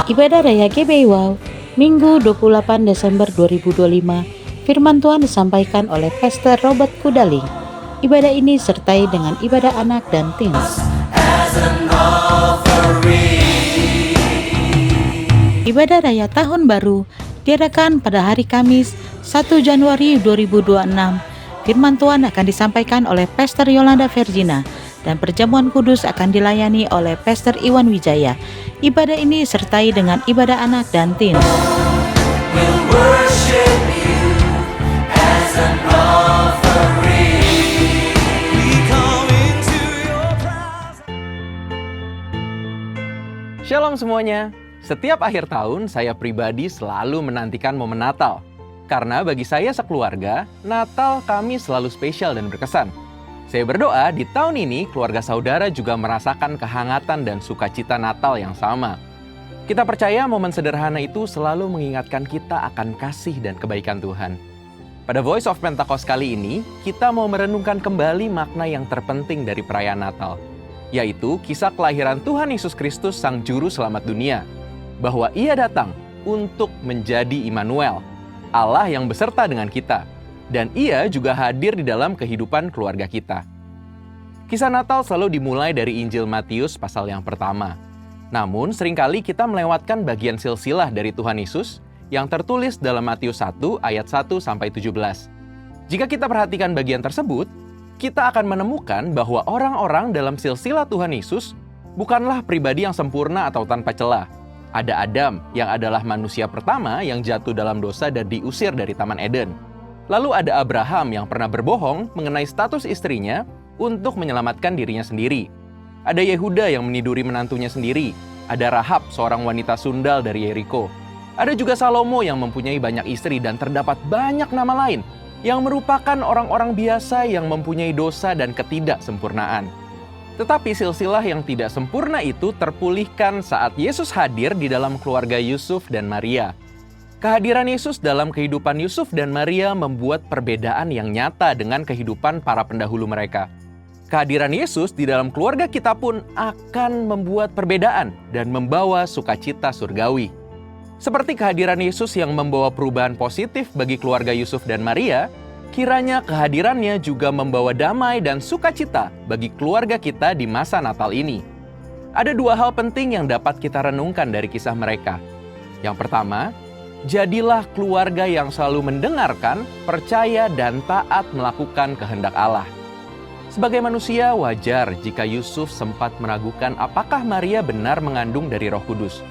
Ibadah Raya GBI Wow, Minggu 28 Desember 2025, firman Tuhan disampaikan oleh Pastor Robert Kudaling. Ibadah ini disertai dengan ibadah anak dan teens. Ibadah Raya Tahun Baru diadakan pada hari Kamis 1 Januari 2026. Firman Tuhan akan disampaikan oleh Pastor Yolanda Vergina dan perjamuan kudus akan dilayani oleh Pastor Iwan Wijaya. Ibadah ini disertai dengan ibadah anak dan teens. Shalom semuanya. Setiap akhir tahun, saya pribadi selalu menantikan momen Natal. Karena bagi saya sekeluarga, Natal kami selalu spesial dan berkesan. Saya berdoa di tahun ini keluarga saudara juga merasakan kehangatan dan sukacita Natal yang sama. Kita percaya momen sederhana itu selalu mengingatkan kita akan kasih dan kebaikan Tuhan. Pada Voice of Pentecost kali ini, kita mau merenungkan kembali makna yang terpenting dari perayaan Natal, yaitu kisah kelahiran Tuhan Yesus Kristus Sang Juru Selamat dunia, bahwa Ia datang untuk menjadi Immanuel, Allah yang beserta dengan kita, dan Ia juga hadir di dalam kehidupan keluarga kita. Kisah Natal selalu dimulai dari Injil Matius pasal yang pertama. Namun seringkali kita melewatkan bagian silsilah dari Tuhan Yesus yang tertulis dalam Matius 1 ayat 1-17. Jika kita perhatikan bagian tersebut, kita akan menemukan bahwa orang-orang dalam silsilah Tuhan Yesus bukanlah pribadi yang sempurna atau tanpa celah. Ada Adam yang adalah manusia pertama yang jatuh dalam dosa dan diusir dari Taman Eden. Lalu ada Abraham yang pernah berbohong mengenai status istrinya untuk menyelamatkan dirinya sendiri. Ada Yehuda yang meniduri menantunya sendiri. Ada Rahab, seorang wanita sundal dari Yeriko. Ada juga Salomo yang mempunyai banyak istri dan terdapat banyak nama lain yang merupakan orang-orang biasa yang mempunyai dosa dan ketidaksempurnaan. Tetapi silsilah yang tidak sempurna itu terpulihkan saat Yesus hadir di dalam keluarga Yusuf dan Maria. Kehadiran Yesus dalam kehidupan Yusuf dan Maria membuat perbedaan yang nyata dengan kehidupan para pendahulu mereka. Kehadiran Yesus di dalam keluarga kita pun akan membuat perbedaan dan membawa sukacita surgawi. Seperti kehadiran Yesus yang membawa perubahan positif bagi keluarga Yusuf dan Maria, kiranya kehadirannya juga membawa damai dan sukacita bagi keluarga kita di masa Natal ini. Ada dua hal penting yang dapat kita renungkan dari kisah mereka. Yang pertama, jadilah keluarga yang selalu mendengarkan, percaya, dan taat melakukan kehendak Allah. Sebagai manusia, wajar jika Yusuf sempat meragukan apakah Maria benar mengandung dari Roh Kudus.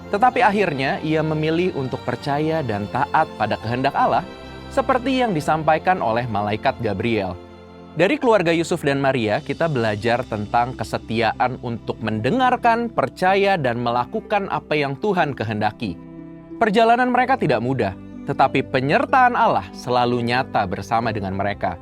Tetapi akhirnya ia memilih untuk percaya dan taat pada kehendak Allah, seperti yang disampaikan oleh malaikat Gabriel. Dari keluarga Yusuf dan Maria, kita belajar tentang kesetiaan untuk mendengarkan, percaya, dan melakukan apa yang Tuhan kehendaki. Perjalanan mereka tidak mudah, tetapi penyertaan Allah selalu nyata bersama dengan mereka.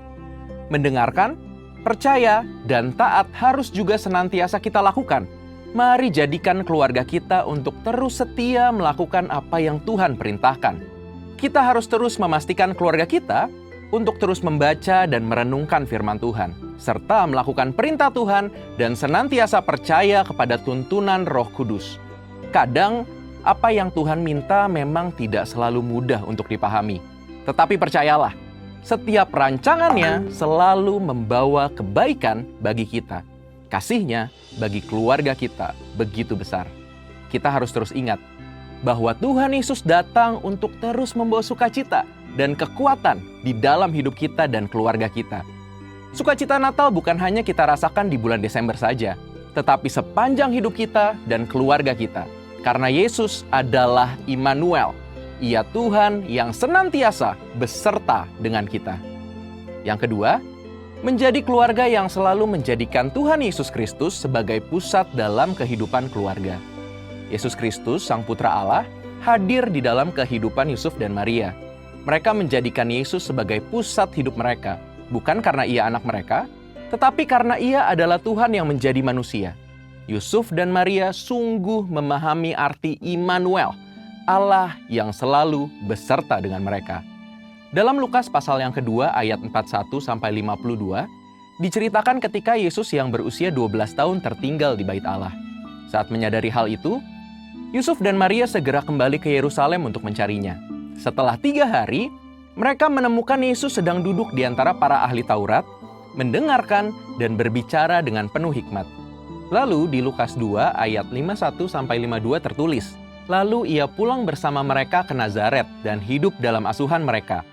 Mendengarkan, percaya, dan taat harus juga senantiasa kita lakukan. Mari jadikan keluarga kita untuk terus setia melakukan apa yang Tuhan perintahkan. Kita harus terus memastikan keluarga kita untuk terus membaca dan merenungkan firman Tuhan, serta melakukan perintah Tuhan dan senantiasa percaya kepada tuntunan Roh Kudus. Kadang, apa yang Tuhan minta memang tidak selalu mudah untuk dipahami. Tetapi percayalah, setiap rancangannya selalu membawa kebaikan bagi kita. Kasih-Nya bagi keluarga kita begitu besar. Kita harus terus ingat bahwa Tuhan Yesus datang untuk terus membawa sukacita dan kekuatan di dalam hidup kita dan keluarga kita. Sukacita Natal bukan hanya kita rasakan di bulan Desember saja, tetapi sepanjang hidup kita dan keluarga kita. Karena Yesus adalah Immanuel, Ia Tuhan yang senantiasa beserta dengan kita. Yang kedua, menjadi keluarga yang selalu menjadikan Tuhan Yesus Kristus sebagai pusat dalam kehidupan keluarga. Yesus Kristus, Sang Putra Allah, hadir di dalam kehidupan Yusuf dan Maria. Mereka menjadikan Yesus sebagai pusat hidup mereka, bukan karena Ia anak mereka, tetapi karena Ia adalah Tuhan yang menjadi manusia. Yusuf dan Maria sungguh memahami arti Immanuel, Allah yang selalu beserta dengan mereka. Dalam Lukas pasal yang kedua ayat 41-52, diceritakan ketika Yesus yang berusia 12 tahun tertinggal di bait Allah. Saat menyadari hal itu, Yusuf dan Maria segera kembali ke Yerusalem untuk mencarinya. Setelah 3 hari, mereka menemukan Yesus sedang duduk di antara para ahli Taurat, mendengarkan dan berbicara dengan penuh hikmat. Lalu di Lukas 2 ayat 51-52 tertulis, "Lalu ia pulang bersama mereka ke Nazaret dan hidup dalam asuhan mereka.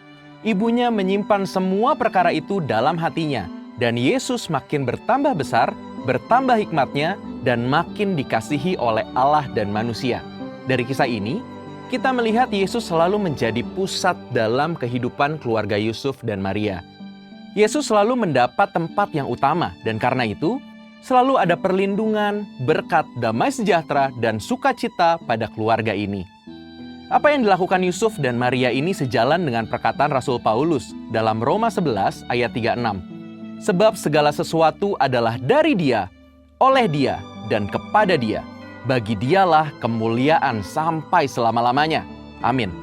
Ibunya menyimpan semua perkara itu dalam hatinya, dan Yesus makin bertambah besar, bertambah hikmatnya, dan makin dikasihi oleh Allah dan manusia." Dari kisah ini, kita melihat Yesus selalu menjadi pusat dalam kehidupan keluarga Yusuf dan Maria. Yesus selalu mendapat tempat yang utama, dan karena itu, selalu ada perlindungan, berkat, damai sejahtera, dan sukacita pada keluarga ini. Apa yang dilakukan Yusuf dan Maria ini sejalan dengan perkataan Rasul Paulus dalam Roma 11 ayat 36. "Sebab segala sesuatu adalah dari Dia, oleh Dia, dan kepada Dia. Bagi Dialah kemuliaan sampai selama-lamanya. Amin."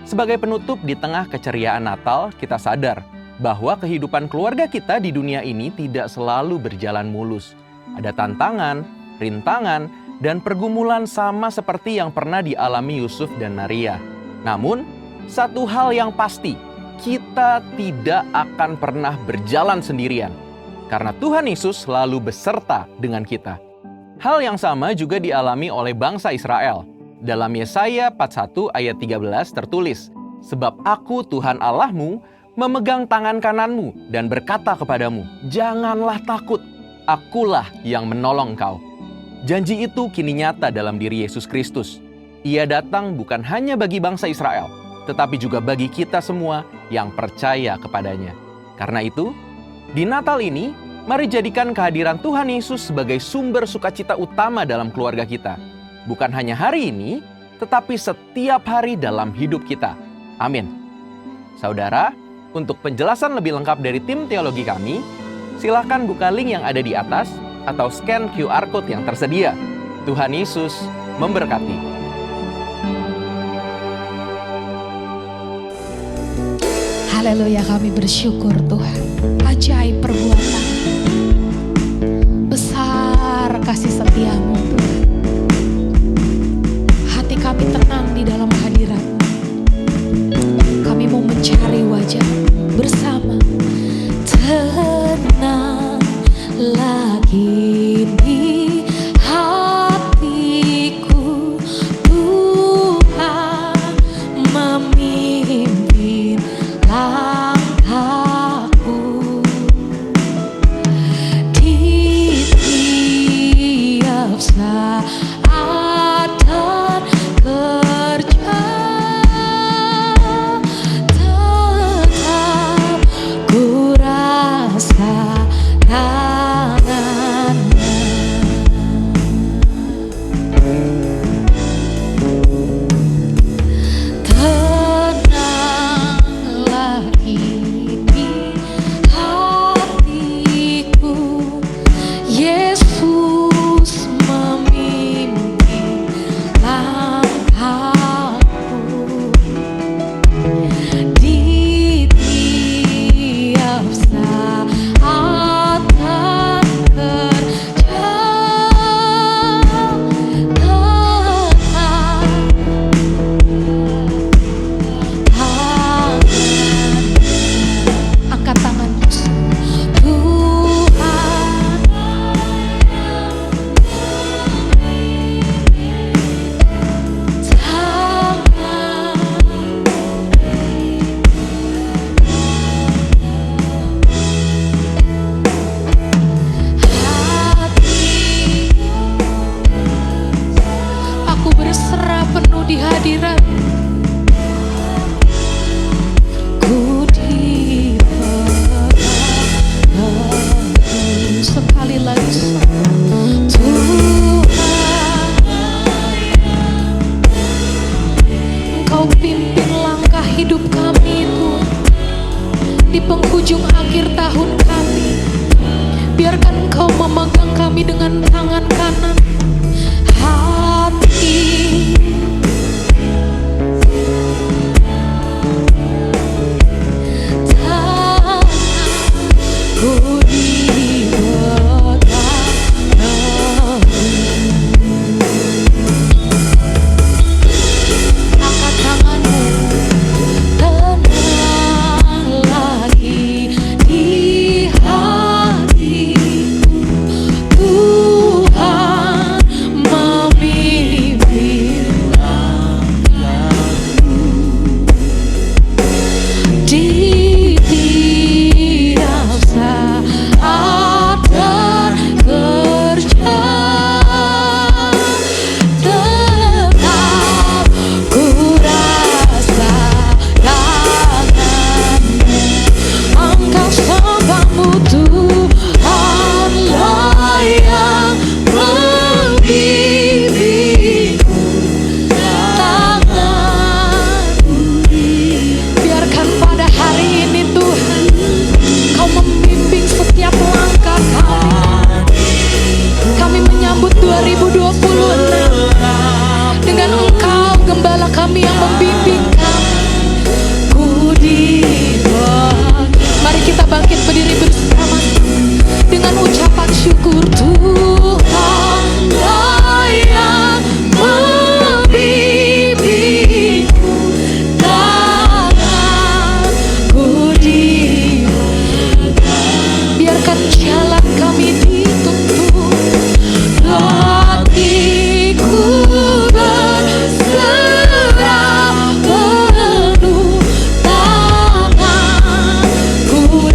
Sebagai penutup di tengah keceriaan Natal, kita sadar bahwa kehidupan keluarga kita di dunia ini tidak selalu berjalan mulus. Ada tantangan, rintangan, dan pergumulan sama seperti yang pernah dialami Yusuf dan Maria. Namun, satu hal yang pasti, kita tidak akan pernah berjalan sendirian, karena Tuhan Yesus selalu beserta dengan kita. Hal yang sama juga dialami oleh bangsa Israel. Dalam Yesaya 41 ayat 13 tertulis, "Sebab aku Tuhan Allahmu, memegang tangan kananmu dan berkata kepadamu, janganlah takut, akulah yang menolong engkau." Janji itu kini nyata dalam diri Yesus Kristus. Ia datang bukan hanya bagi bangsa Israel, tetapi juga bagi kita semua yang percaya kepadanya. Karena itu, di Natal ini, mari jadikan kehadiran Tuhan Yesus sebagai sumber sukacita utama dalam keluarga kita. Bukan hanya hari ini, tetapi setiap hari dalam hidup kita. Amin. Saudara, untuk penjelasan lebih lengkap dari tim teologi kami, silakan buka link yang ada di atas atau scan QR Code yang tersedia. Tuhan Yesus memberkati. Haleluya, kami bersyukur Tuhan. Ajaib perbuatan, besar kasih setia-Mu Tuhan. Hati kami tenang di dalam hadirat-Mu. Kami mau mencari wajah bersama. Tenanglah kini hatiku, Tuhan memimpin langkahku. Di tiap saat dan kerja, tetap ku rasa tangannya. Tenanglah kini hatiku, Yesus memimpin langkahku. Di tiap saat dan kerja, angkat tanganmu, Tuhan. Aku berserah penuh di hadirat. Ku dipegang sekali lagi, Tuhan. Engkau pimpin langkah hidup kami, Tuhan. Di penghujung akhir tahun kami, biarkan Engkau memegang kami dengan tangan kanan. Hati tanganku dipegang. 2026. Dengan Engkau gembala kami yang membimbing kami. Mari kita bangkit berdiri bersama dengan ucapan syukur. Tuhan yang membimbingku, tanganku dipegang. Biarkan jalan kami dituntun, hatiku berserah penuh, tanganku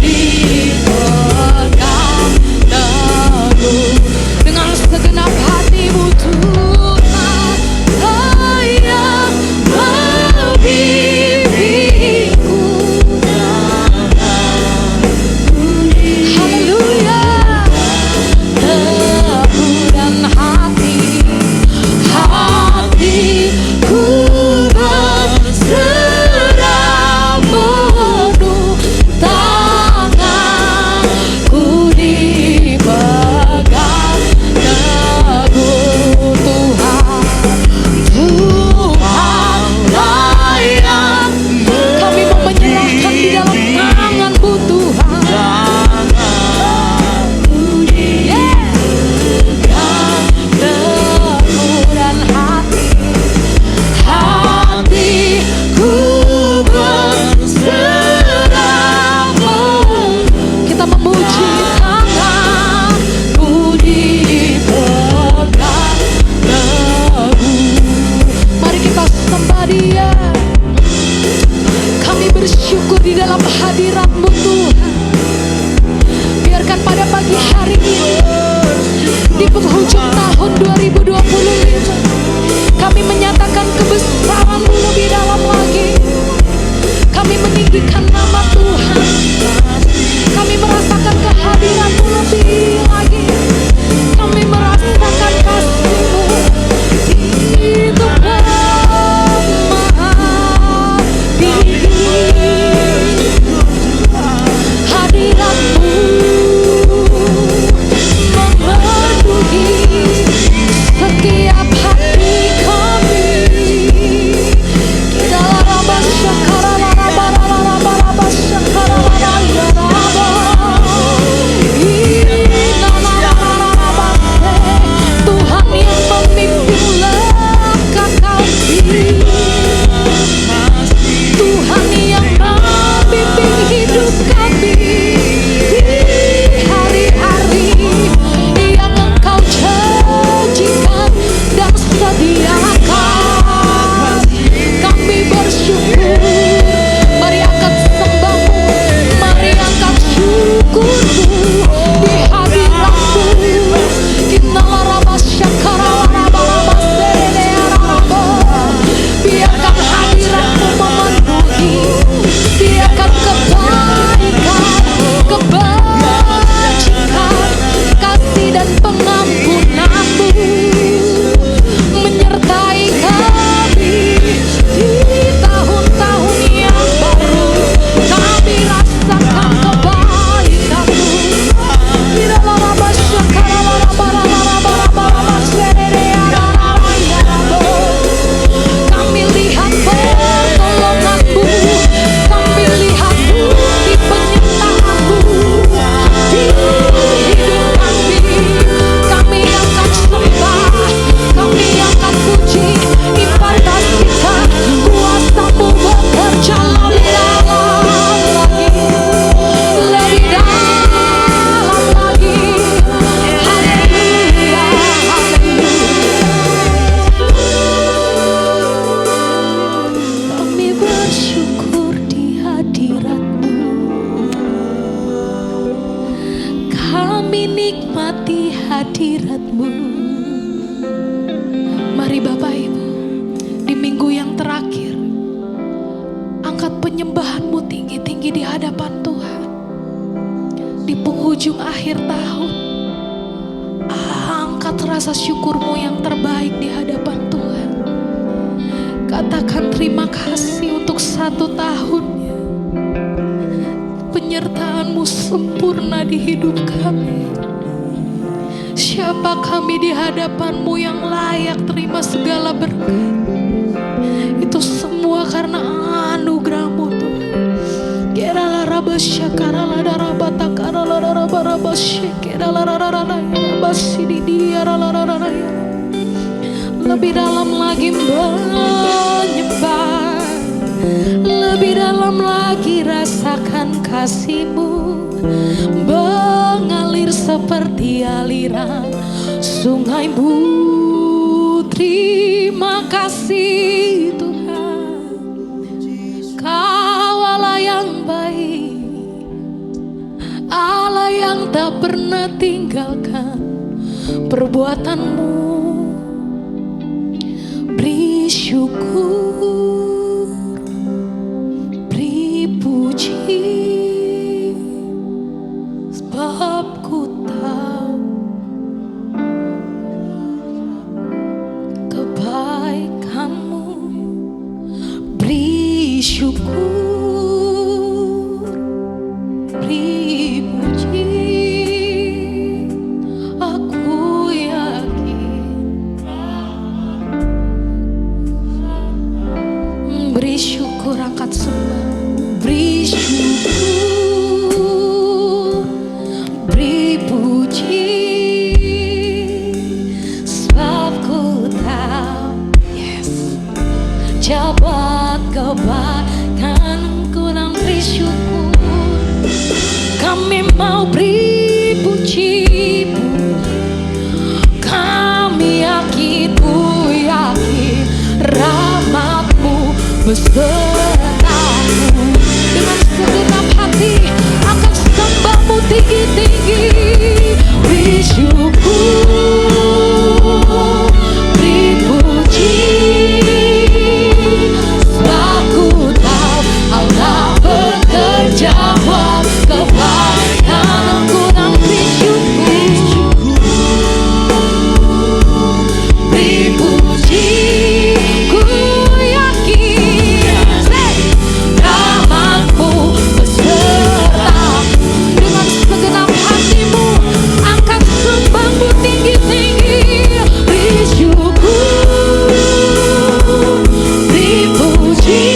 dipegang teguh. Dengan segenap hatimu Tuhan yang membimbingku. Haleluya. Teguh dan hatiku berserah penuh, tanganku dipegang teguh. Tuhanlah yang kami mau menyerahkan di dalam tangan-Mu Tuhan. Teguh dan hatiku berserah penuh. Kita memuji, tanganku dipegang teguh. Mari kita sembah Dia. Kami bersyukur di dalam hadirat-Mu Tuhan. Biarkan pada pagi hari ini, di penghujung tahun 2025, kami menyatakan kebesaran-Mu lebih dalam lagi. Kami meninggikan nama Tuhan. Kami merasakan kehadiran-Mu lebih lagi. Kami merasakan kasih-Mu di tempat maha tinggi. Hadirat-Mu memenuhi setiap hati kami. Tuhan yang memimpin langkah kami, Tuhan yang membimbing hidup kami di hari-hari yang Engkau janjikan dan sediakan. Kami bersyukur. Mari angkat sembah-Mu, mari angkat syukur-Mu di hadirat-Mu. Biarkan hadirat-Mu memenuhi. Biarkan kebaikan, kebajikan, kasih dan pengampunan-Mu menyertai kami di tahun-tahun yang baru. Kami rasakan kebaikan-Mu. Kami lihat pertolongan-Mu, kami lihat bukti penyertaan-Mu di hidup kami. Kami akan sembah, kami akan puji, impartasikan kuasa-Mu bekerja lebih dalam lagi, lebih dalam lagi. Haleluya, haleluya. Kami bersyukur di hadirat-Mu. Kami nikmati hadirat-Mu. Mari Bapak Ibu, di minggu yang terakhir, angkat penyembahan-Mu tinggi-tinggi di hadapan Tuhan. Di penghujung akhir tahun, angkat rasa syukur-Mu yang terbaik di hadapan Tuhan. Katakan terima kasih untuk 1 tahunnya. Penyertaan-Mu sempurna di hidup kami. Siapa kami di hadapan-Mu yang layak terima segala berkat? Itu semua karena anugerah-Mu Tuhan. Kerala rabasya karala darabata karala darabarabasya kerala rarararaya di dia rarararaya. Lebih dalam lagi menyembah, lebih dalam lagi rasakan kasih-Mu mengalir seperti aliran sungai-Mu. Terima kasih Tuhan, Kau Allah yang baik, Allah yang tak pernah tinggalkan perbuatan-Mu. Beri syukur, beri puji, sebab ku tahu kebaikan-Mu. Beri syukur, beri puji, aku yakin. Beri syukur, angkat sembah. Beri syukur, beri puji, sebab ku tahu, yes, jabat kebaikan-Ku dan beri syukur. Kami mau beri puji, kami yakin, ku yakin rahmat-Mu beserta-Mu. Dengan segenap hati akan sembah-Mu tinggi-tinggi. Beri syukur, beri puji, sebab ku tahu Allah bekerja buat kebaikan-Ku dan beri syukur, beri puji, ku yakin rahmat-Mu beserta. Dengan segenap hatimu angkat sembah-Mu tinggi-tinggi. Beri syukur, beri puji,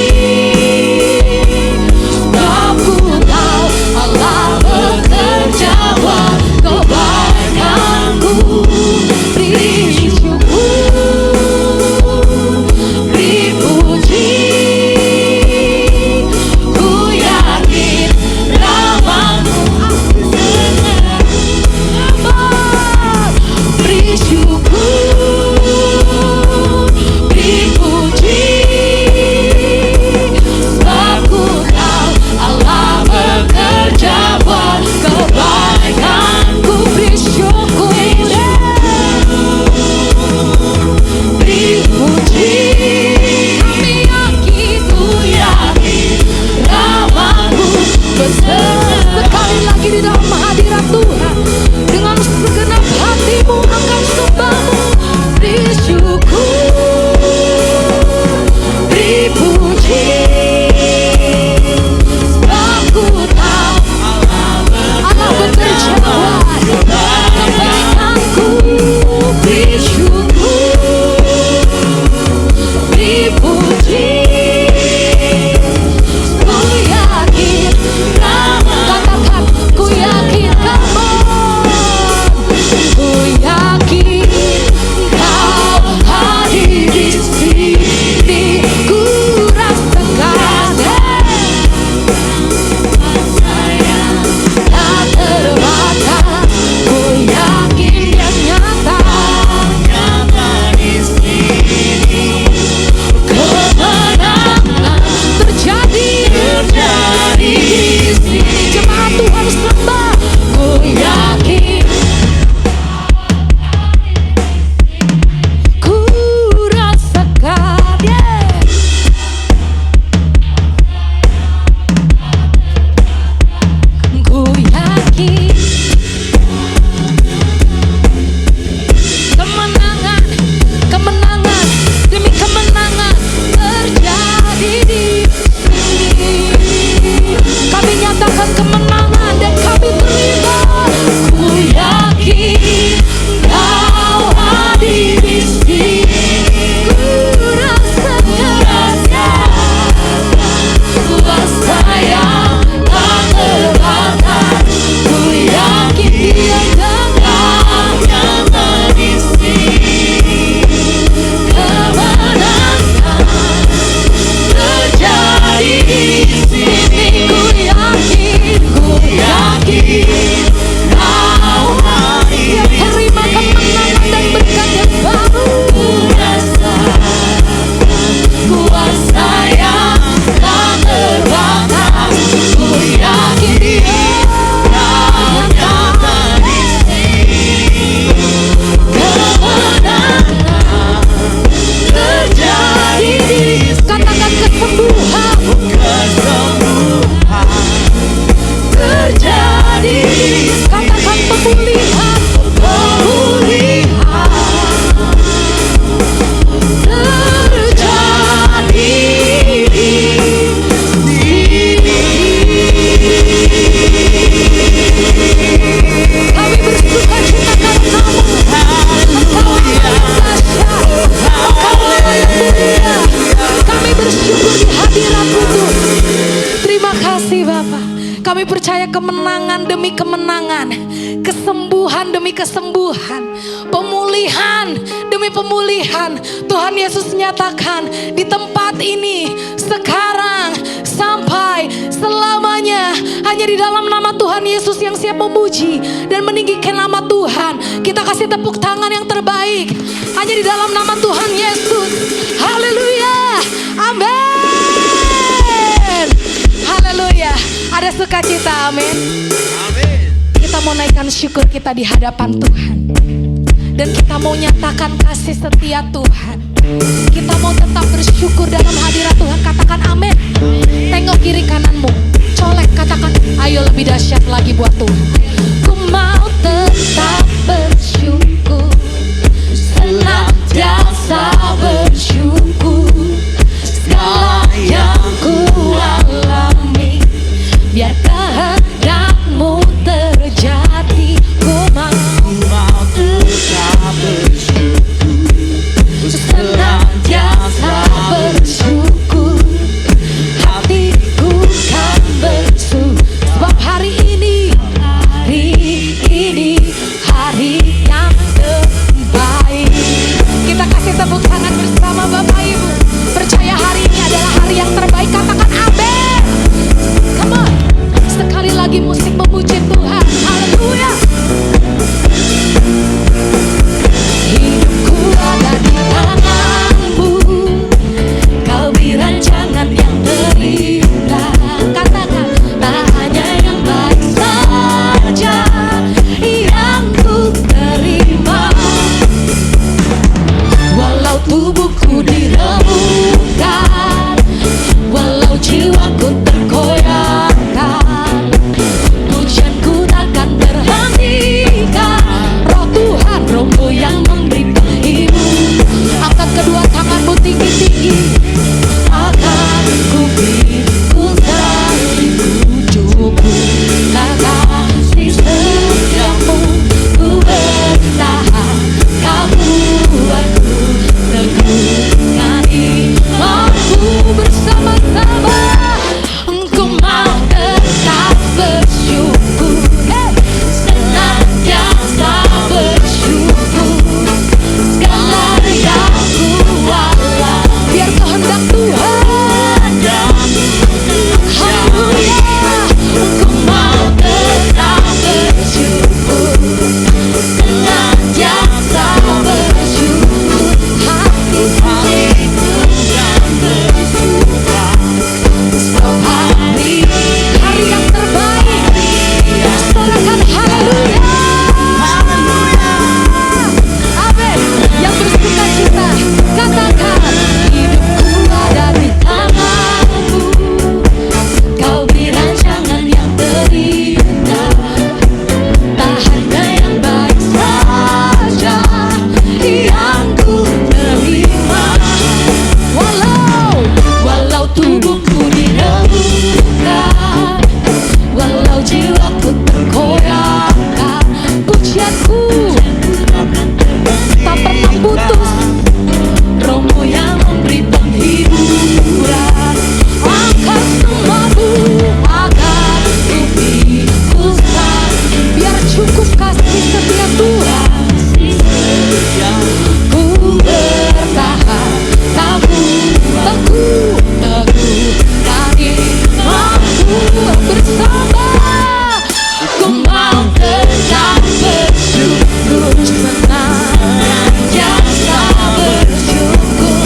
sebab ku tahu Allah bekerja buat kebaikan-Ku. Beri syukur, beri puji, ku yakin rahmat-Mu beserta. Beri syukur, beri puji, sebab ku tahu Allah bekerja buat kebaikan-Ku. Beri syukur, beri puji, kami yakin, ku yakin rahmat-Mu beserta. Sekali lagi di dalam hadirat Tuhan, dengan segenap hatimu angkat sembah-Mu. Kami percaya kemenangan demi kemenangan, kesembuhan demi kesembuhan, pemulihan demi pemulihan. Tuhan Yesus nyatakan di tempat ini sekarang sampai selamanya. Hanya di dalam nama Tuhan Yesus yang siap memuji dan meninggikan nama Tuhan, kita kasih tepuk tangan yang terbaik. Hanya di dalam nama Tuhan Yesus. Haleluya. Amin. Haleluya. Ada sukacita, amin. Kita mau naikkan syukur kita di hadapan Tuhan. Dan kita mau nyatakan kasih setia Tuhan. Kita mau tetap bersyukur dalam hadirat Tuhan. Katakan amin. Tengok kiri kananmu, colek, katakan ayo lebih dahsyat lagi buat Tuhan. Ku mau tetap bersyukur, senantiasa bersyukur. Segala yang ku alami, biar kehendakmu terjadi. Ku mau tetap bersyukur, senantiasa bersyukur. Hatiku kan bersyukur, sebab hari ini hari yang terbaik. Kita kasih tepuk tangan bersama Bapak Ibu. Percaya hari ini adalah hari yang terbaik. Katakan amin. Come on. Sekali lagi musik memuji Tuhan. Haleluya. Hidupku ada di tangan-Mu, Kau beri rancangan yang terindah. Katakan tak hanya yang baik saja yang ku terima. Walau tubuhku diremukkan, walau jiwaku terkoyakkan, pujianku takkan terhentikan. Roh Tuhan, Roh-Mu yang memberi penghidup. Angkat kedua tanganmu tinggi-tinggi. Akan ku pikirkan hidupku, tak kasih setiamu ku bertahan. Kau buatku teguh, kan imanku bersama-sama. Engkau mau tetap bersyukur, senantiasa bersyukur. Segala yang ku alami, biar kehendak Tuhan. Haleluya. Engkau mau tetap bersyukur, senantiasa bersyukur. Hatiku yang bersyukur, sebab hari yang terbaik. Sorakan haleluya. Amin. Yang bersuka cita, katakan hidupku ada di tangan-Mu, Kau beri rancangan yang terindah. Tak hanya yang baik saja yang ku terima. Walau tubuhku diremukkan, walau jiwaku terkoyakkan, pujianku tak pernah putus. Roh-Mu yang memberi penghiburan. Angkat semua-Mu akan ku pikirkan, biar cukup kasih setia Tuhan. Ku bertahan, teguh, kan imanku bersama. Ku mau tetap bersyukur, senantiasa bersyukur.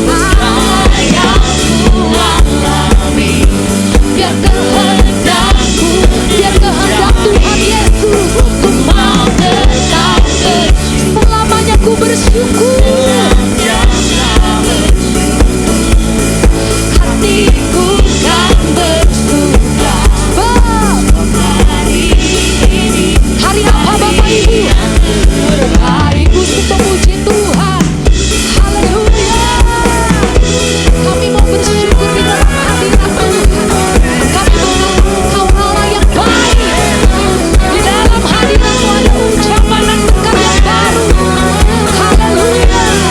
Apa yang ku alami, biar kehendak Tuhan Yesus. Ku mau tetap selamanya ku bersyukur. Hatiku kan bersuka. Hari apa Bapak Ibu? Hari khusus memuji Tuhan. Haleluya. Kami mau bersyukur di dalam hadirat Tuhan. Kami mengaku Kau Allah yang baik. Di dalam hadirat-Mu ada ucapan dan berkat yang baru. Haleluya.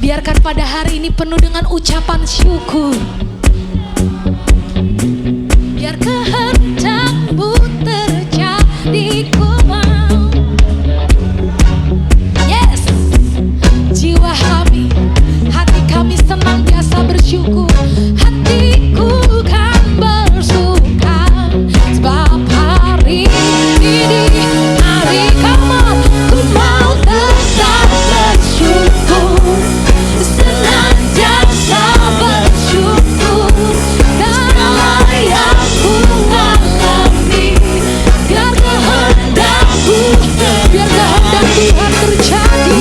Biarkan pada hari ini penuh dengan ucapan syukur. Biar kehendak-Mu terjadi, ku mau. Yes, jiwa kami, hati kami senantiasa bersyukur. Hatiku kan bersuka, sebab hari ini hari kamu, ku mau tetap bersyukur, senantiasa bersyukur. Segala yang ku alami, biar kehendak-Mu, biar kehendak Tuhan terjadi.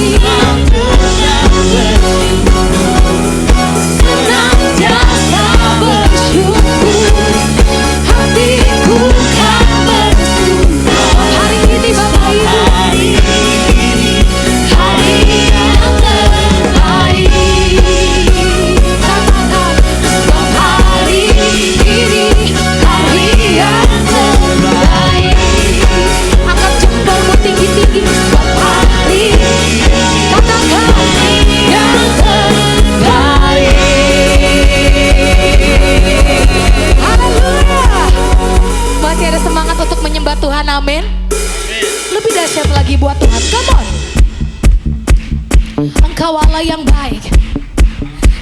Senantiasa bersyukur, hatiku kan bersyukur. Hari ini Bapak Ibu, hari yang terbaik. Katakan, sebab hari ini hari yang terbaik. Angkat jempolmu tinggi-tinggi, sebab hari ini, katakan, yang terbaik. Haleluya. Masih ada semangat untuk menyembah Tuhan, amin. Lebih dahsyat lagi buat Tuhan, come on. Engkau Allah yang baik,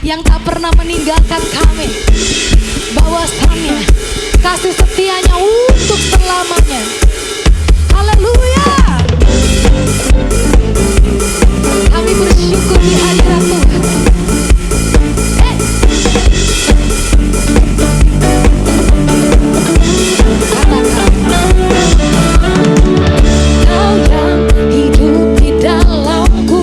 yang tak pernah meninggalkan kami. Bahwasannya kasih setianya untuk selamanya. Haleluya. Kami bersyukur di hadirat Tuhan. Kau yang hidup di dalamku,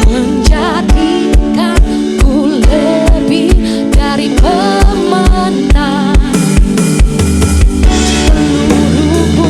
menjadikanku lebih dari pemenang. Seluruh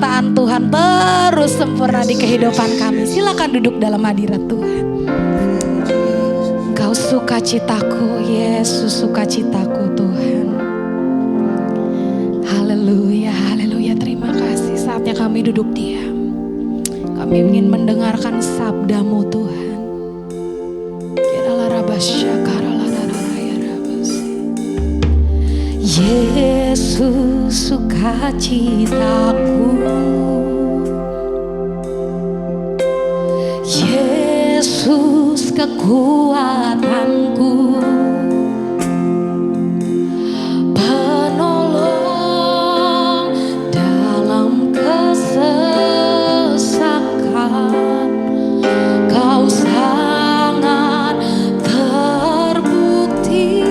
penyertaan Tuhan terus sempurna di kehidupan kami. Silakan duduk dalam hadirat Tuhan. Kau sukacitaku, Yesus sukacitaku Tuhan. Haleluya, haleluya, terima kasih. Saatnya kami duduk diam. Kami ingin mendengarkan sabda-Mu Tuhan. Yesus sukacitaku, Yesus kekuatanku, penolong dalam kesesakan. Kau sangat terbukti.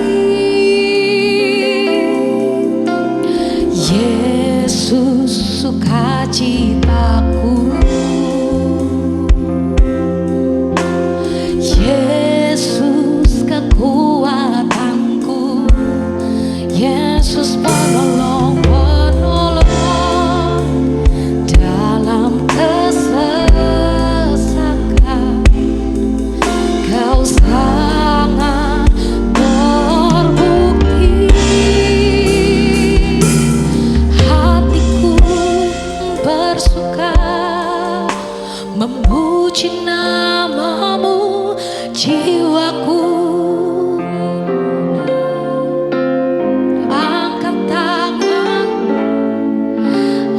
Yesus sukacitaku, Yesus kekuatanku, Yesus penolong dalam kesesakan. Kau sangat terbukti. Hatiku bersuka memuji nama-Mu, jiwaku angkat tangan.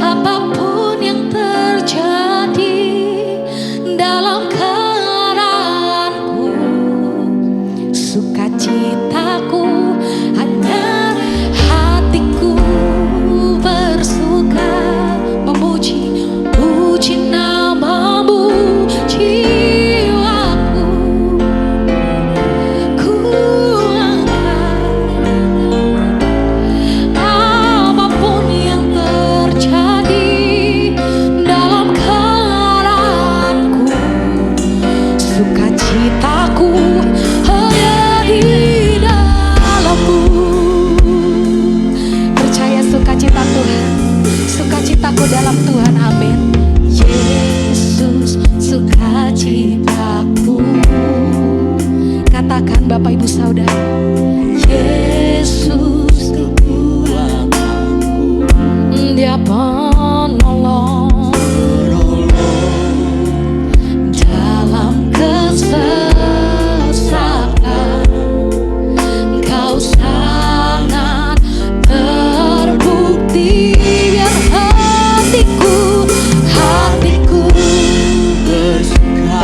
Apapun yang terjadi dalam keadaanku, sukacitaku hanya hatiku bersuka memuji nama-Mu, jiwaku ku angkat. Apapun yang terjadi dalam keadaanku, sukacitaku ada di dalam-Mu. Percaya sukacita Tuhan, sukacitaku dalam Tuhan, amin. Yesus sukacitaku. Katakan Bapak Ibu Saudara, Yesus kekuatanku, Dia penolong dalam kesesakan. Kau sangat terbukti. Biar hatiku bersuka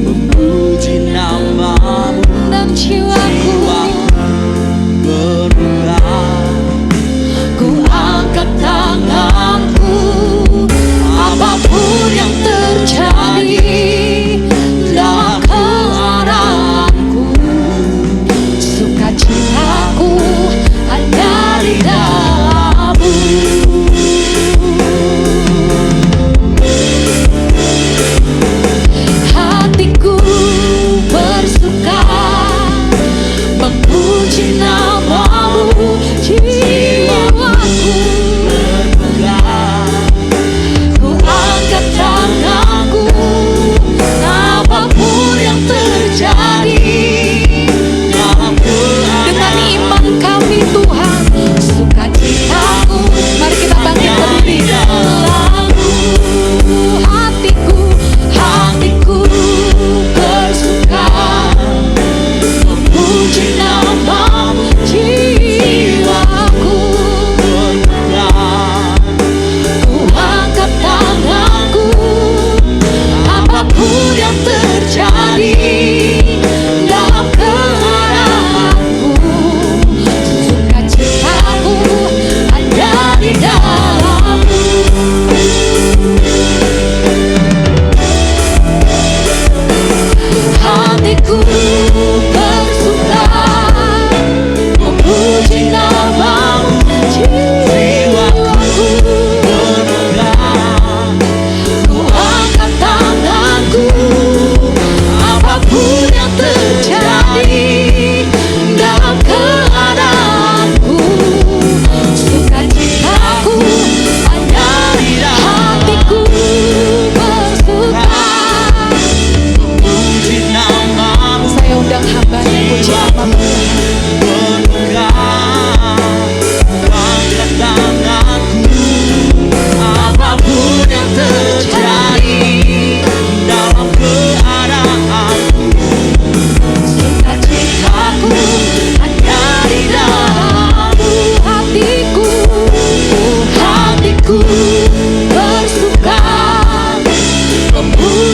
memuji nama-Mu, dan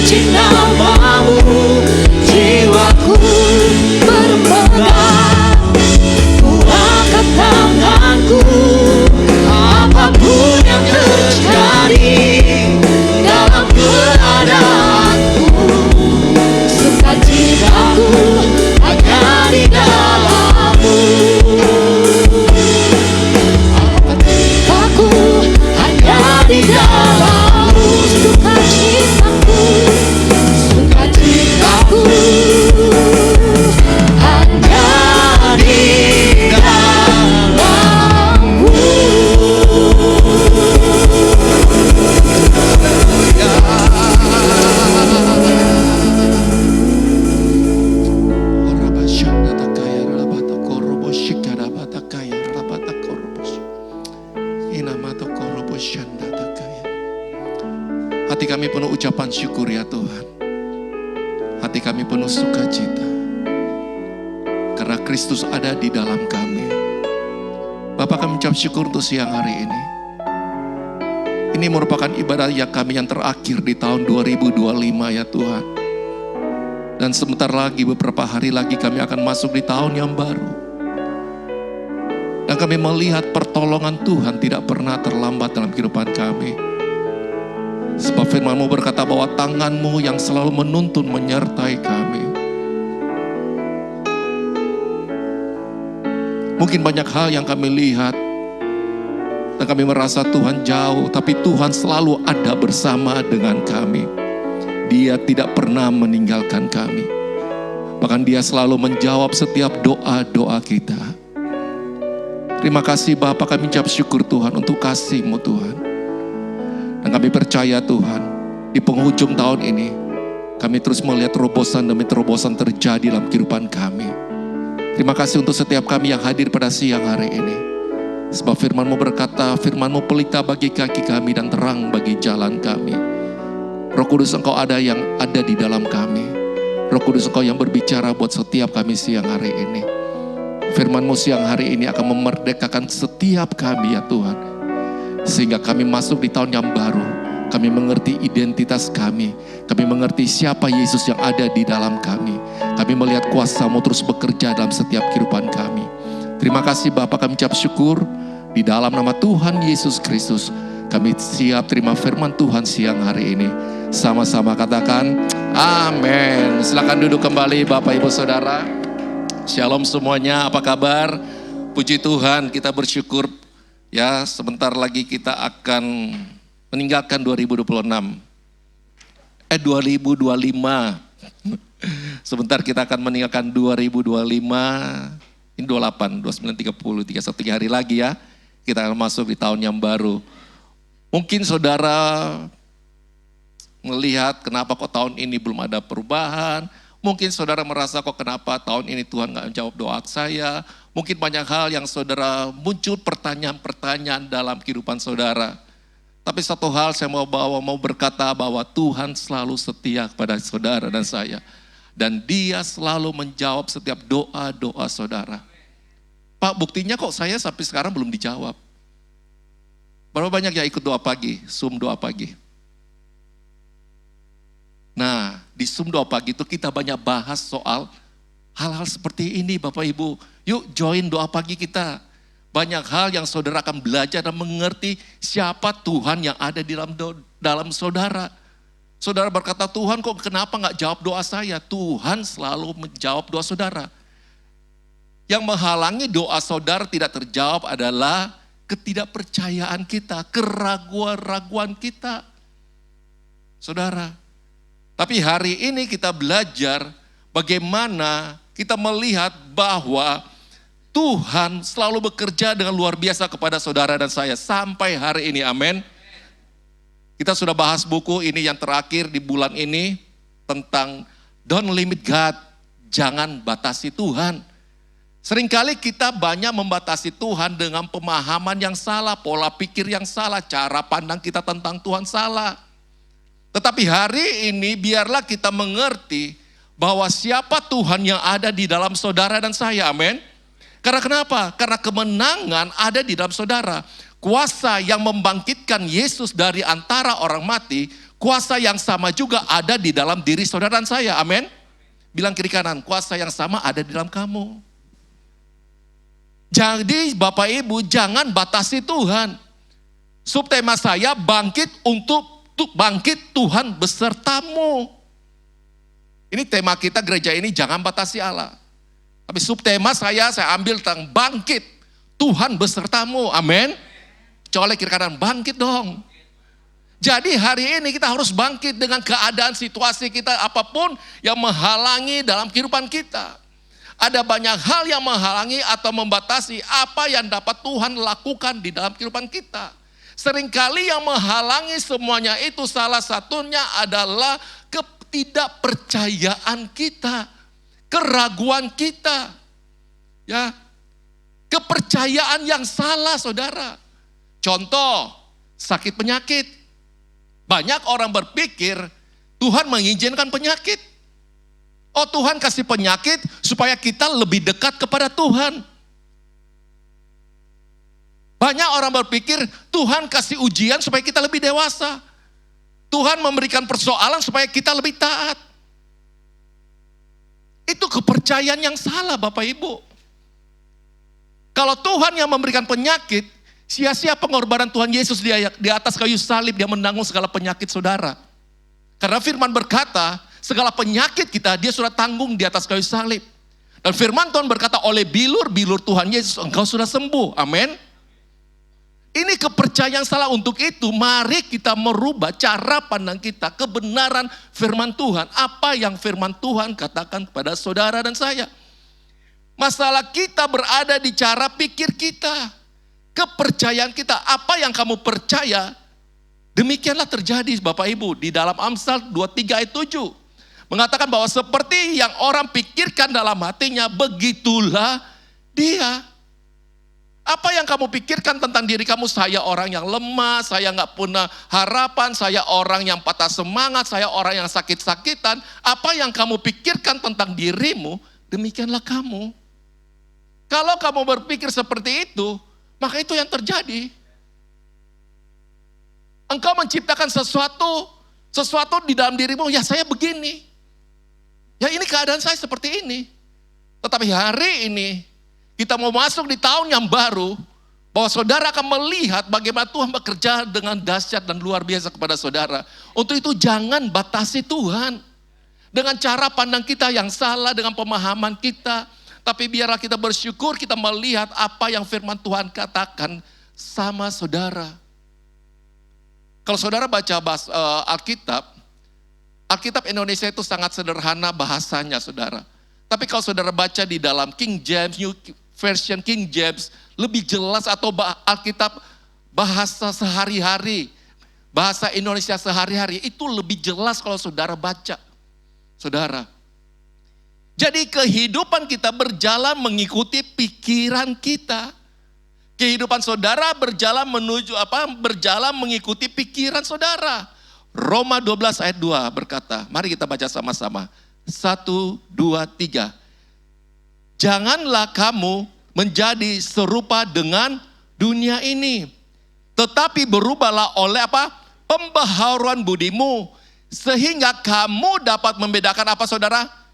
memuji namamu, jiwaku berpegang, ku angkat tanganku, apapun yang terjadi dalam keadaanku, sukacitaku hanya di dalammu. Aku hanya di dalammu, sukacitaku, sukacitaku hanya di dalammu. Hati kami penuh ucapan syukur ya Tuhan. Hati kami penuh sukacita karena Kristus ada di dalam kami. Bapak, kami ucap syukur untuk siang hari ini. Ini merupakan ibadah yang kami yang terakhir di tahun 2025 ya Tuhan. Dan sebentar lagi, beberapa hari lagi kami akan masuk di tahun yang baru. Dan kami melihat pertolongan Tuhan tidak pernah terlambat dalam kehidupan kami. Sebab firman-Mu berkata bahwa tangan-Mu yang selalu menuntun menyertai kami. Mungkin banyak hal yang kami lihat dan kami merasa Tuhan jauh, tapi Tuhan selalu ada bersama dengan kami. Dia tidak pernah meninggalkan kami. Bahkan Dia selalu menjawab setiap doa-doa kita. Terima kasih Bapa, kami ucap syukur Tuhan untuk kasih-Mu Tuhan. Dan kami percaya Tuhan, di penghujung tahun ini, kami terus melihat terobosan demi terobosan terjadi dalam kehidupan kami. Terima kasih untuk setiap kami yang hadir pada siang hari ini. Sebab firman-Mu berkata, firman-Mu pelita bagi kaki kami dan terang bagi jalan kami. Roh Kudus, Engkau ada yang ada di dalam kami. Roh Kudus, Engkau yang berbicara buat setiap kami siang hari ini. Firman-Mu siang hari ini akan memerdekakan setiap kami ya Tuhan. Sehingga kami masuk di tahun yang baru. Kami mengerti identitas kami. Kami mengerti siapa Yesus yang ada di dalam kami. Kami melihat kuasa-Mu terus bekerja dalam setiap kehidupan kami. Terima kasih Bapa, kami ucap syukur. Di dalam nama Tuhan Yesus Kristus, kami siap terima firman Tuhan siang hari ini. Sama-sama katakan, amin. Silakan duduk kembali Bapak Ibu Saudara. Shalom semuanya, apa kabar? Puji Tuhan, kita bersyukur. Ya, sebentar lagi kita akan meninggalkan 2025. 2025. Sebentar kita akan meninggalkan 2025. Ini 28, 29, 30, 31 hari lagi ya. Kita akan masuk di tahun yang baru. Mungkin saudara melihat kenapa kok tahun ini belum ada perubahan. Mungkin saudara merasa kok kenapa tahun ini Tuhan gak menjawab doa saya. Mungkin banyak hal yang saudara muncul pertanyaan-pertanyaan dalam kehidupan saudara. Tapi satu hal saya mau berkata bahwa Tuhan selalu setia kepada saudara dan saya. Dan Dia selalu menjawab setiap doa-doa saudara. Pak, buktinya kok saya sampai sekarang belum dijawab. Berapa banyak yang ikut doa pagi, Zoom doa pagi? Nah, di Zoom doa pagi itu kita banyak bahas soal hal-hal seperti ini Bapak Ibu. Yuk join doa pagi kita. Banyak hal yang saudara akan belajar dan mengerti siapa Tuhan yang ada di dalam saudara. Saudara berkata, Tuhan kok kenapa gak jawab doa saya? Tuhan selalu menjawab doa saudara. Yang menghalangi doa saudara tidak terjawab adalah ketidakpercayaan kita, keraguan-raguan kita. Saudara, tapi hari ini kita belajar bagaimana kita melihat bahwa Tuhan selalu bekerja dengan luar biasa kepada saudara dan saya sampai hari ini, amin. Kita sudah bahas buku ini yang terakhir di bulan ini tentang Don't Limit God, jangan batasi Tuhan. Seringkali kita banyak membatasi Tuhan dengan pemahaman yang salah, pola pikir yang salah, cara pandang kita tentang Tuhan salah. Tetapi hari ini biarlah kita mengerti bahwa siapa Tuhan yang ada di dalam saudara dan saya, amin. Karena kenapa? Karena kemenangan ada di dalam saudara. Kuasa yang membangkitkan Yesus dari antara orang mati, kuasa yang sama juga ada di dalam diri saudara dan saya. Amin. Bilang kiri kanan, kuasa yang sama ada di dalam kamu. Jadi Bapak Ibu jangan batasi Tuhan. Subtema saya bangkit bangkit Tuhan besertamu. Ini tema kita gereja ini, jangan batasi Allah. Tapi subtema saya ambil tentang bangkit Tuhan besertamu. Amin. Coba kiri kanan, bangkit dong. Jadi hari ini kita harus bangkit dengan keadaan situasi kita apapun yang menghalangi dalam kehidupan kita. Ada banyak hal yang menghalangi atau membatasi apa yang dapat Tuhan lakukan di dalam kehidupan kita. Seringkali yang menghalangi semuanya itu salah satunya adalah ketidakpercayaan kita, keraguan kita. Ya. Kepercayaan yang salah, Saudara. Contoh, sakit penyakit. Banyak orang berpikir Tuhan mengizinkan penyakit. Oh, Tuhan kasih penyakit supaya kita lebih dekat kepada Tuhan. Banyak orang berpikir Tuhan kasih ujian supaya kita lebih dewasa. Tuhan memberikan persoalan supaya kita lebih taat. Itu kepercayaan yang salah, Bapak Ibu. Kalau Tuhan yang memberikan penyakit, sia-sia pengorbanan Tuhan Yesus di atas kayu salib, dia menanggung segala penyakit saudara. Karena firman berkata, segala penyakit kita dia sudah tanggung di atas kayu salib. Dan firman Tuhan berkata, oleh bilur Tuhan Yesus engkau sudah sembuh. Amin. Ini kepercayaan salah. Untuk itu mari kita merubah cara pandang kita, kebenaran firman Tuhan. Apa yang firman Tuhan katakan kepada saudara dan saya. Masalah kita berada di cara pikir kita. Kepercayaan kita, apa yang kamu percaya, demikianlah terjadi Bapak Ibu. Di dalam Amsal 23 ayat 7. Mengatakan bahwa seperti yang orang pikirkan dalam hatinya, begitulah dia. Apa yang kamu pikirkan tentang diri kamu, saya orang yang lemah, saya gak punya harapan, saya orang yang patah semangat, saya orang yang sakit-sakitan. Apa yang kamu pikirkan tentang dirimu, demikianlah kamu. Kalau kamu berpikir seperti itu, maka itu yang terjadi. Engkau menciptakan sesuatu di dalam dirimu, ya saya begini. Ya ini keadaan saya seperti ini. Tetapi hari ini, kita mau masuk di tahun yang baru, bahwa saudara akan melihat bagaimana Tuhan bekerja dengan dahsyat dan luar biasa kepada saudara. Untuk itu jangan batasi Tuhan. Dengan cara pandang kita yang salah, dengan pemahaman kita. Tapi biarlah kita bersyukur, kita melihat apa yang firman Tuhan katakan sama saudara. Kalau saudara baca Alkitab Indonesia itu sangat sederhana bahasanya saudara. Tapi kalau saudara baca di dalam King James, New Version King James, lebih jelas, atau Alkitab bahasa sehari-hari, bahasa Indonesia sehari-hari, itu lebih jelas kalau saudara baca. Saudara. Jadi kehidupan kita berjalan mengikuti pikiran kita. Kehidupan saudara berjalan berjalan mengikuti pikiran saudara. Roma 12 ayat 2 berkata, mari kita baca sama-sama. 1, 2, 3. Janganlah kamu menjadi serupa dengan dunia ini. Tetapi berubahlah oleh pembaharuan budimu. Sehingga kamu dapat membedakan apa saudara?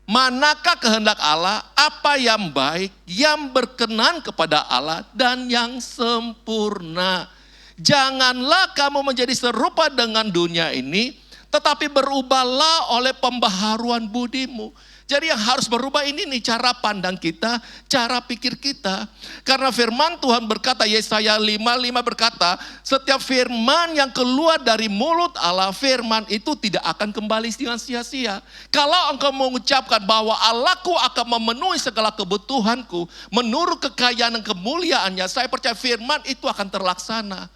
Manakah kehendak Allah, apa yang baik, yang berkenan kepada Allah, dan yang sempurna. Janganlah kamu menjadi serupa dengan dunia ini, tetapi berubahlah oleh pembaharuan budimu. Jadi yang harus berubah ini nih, cara pandang kita, cara pikir kita. Karena firman Tuhan berkata, Yesaya 5:5 berkata, setiap firman yang keluar dari mulut Allah, firman itu tidak akan kembali dengan sia-sia. Kalau engkau mengucapkan bahwa Allahku akan memenuhi segala kebutuhanku, menurut kekayaan dan kemuliaannya, saya percaya firman itu akan terlaksana.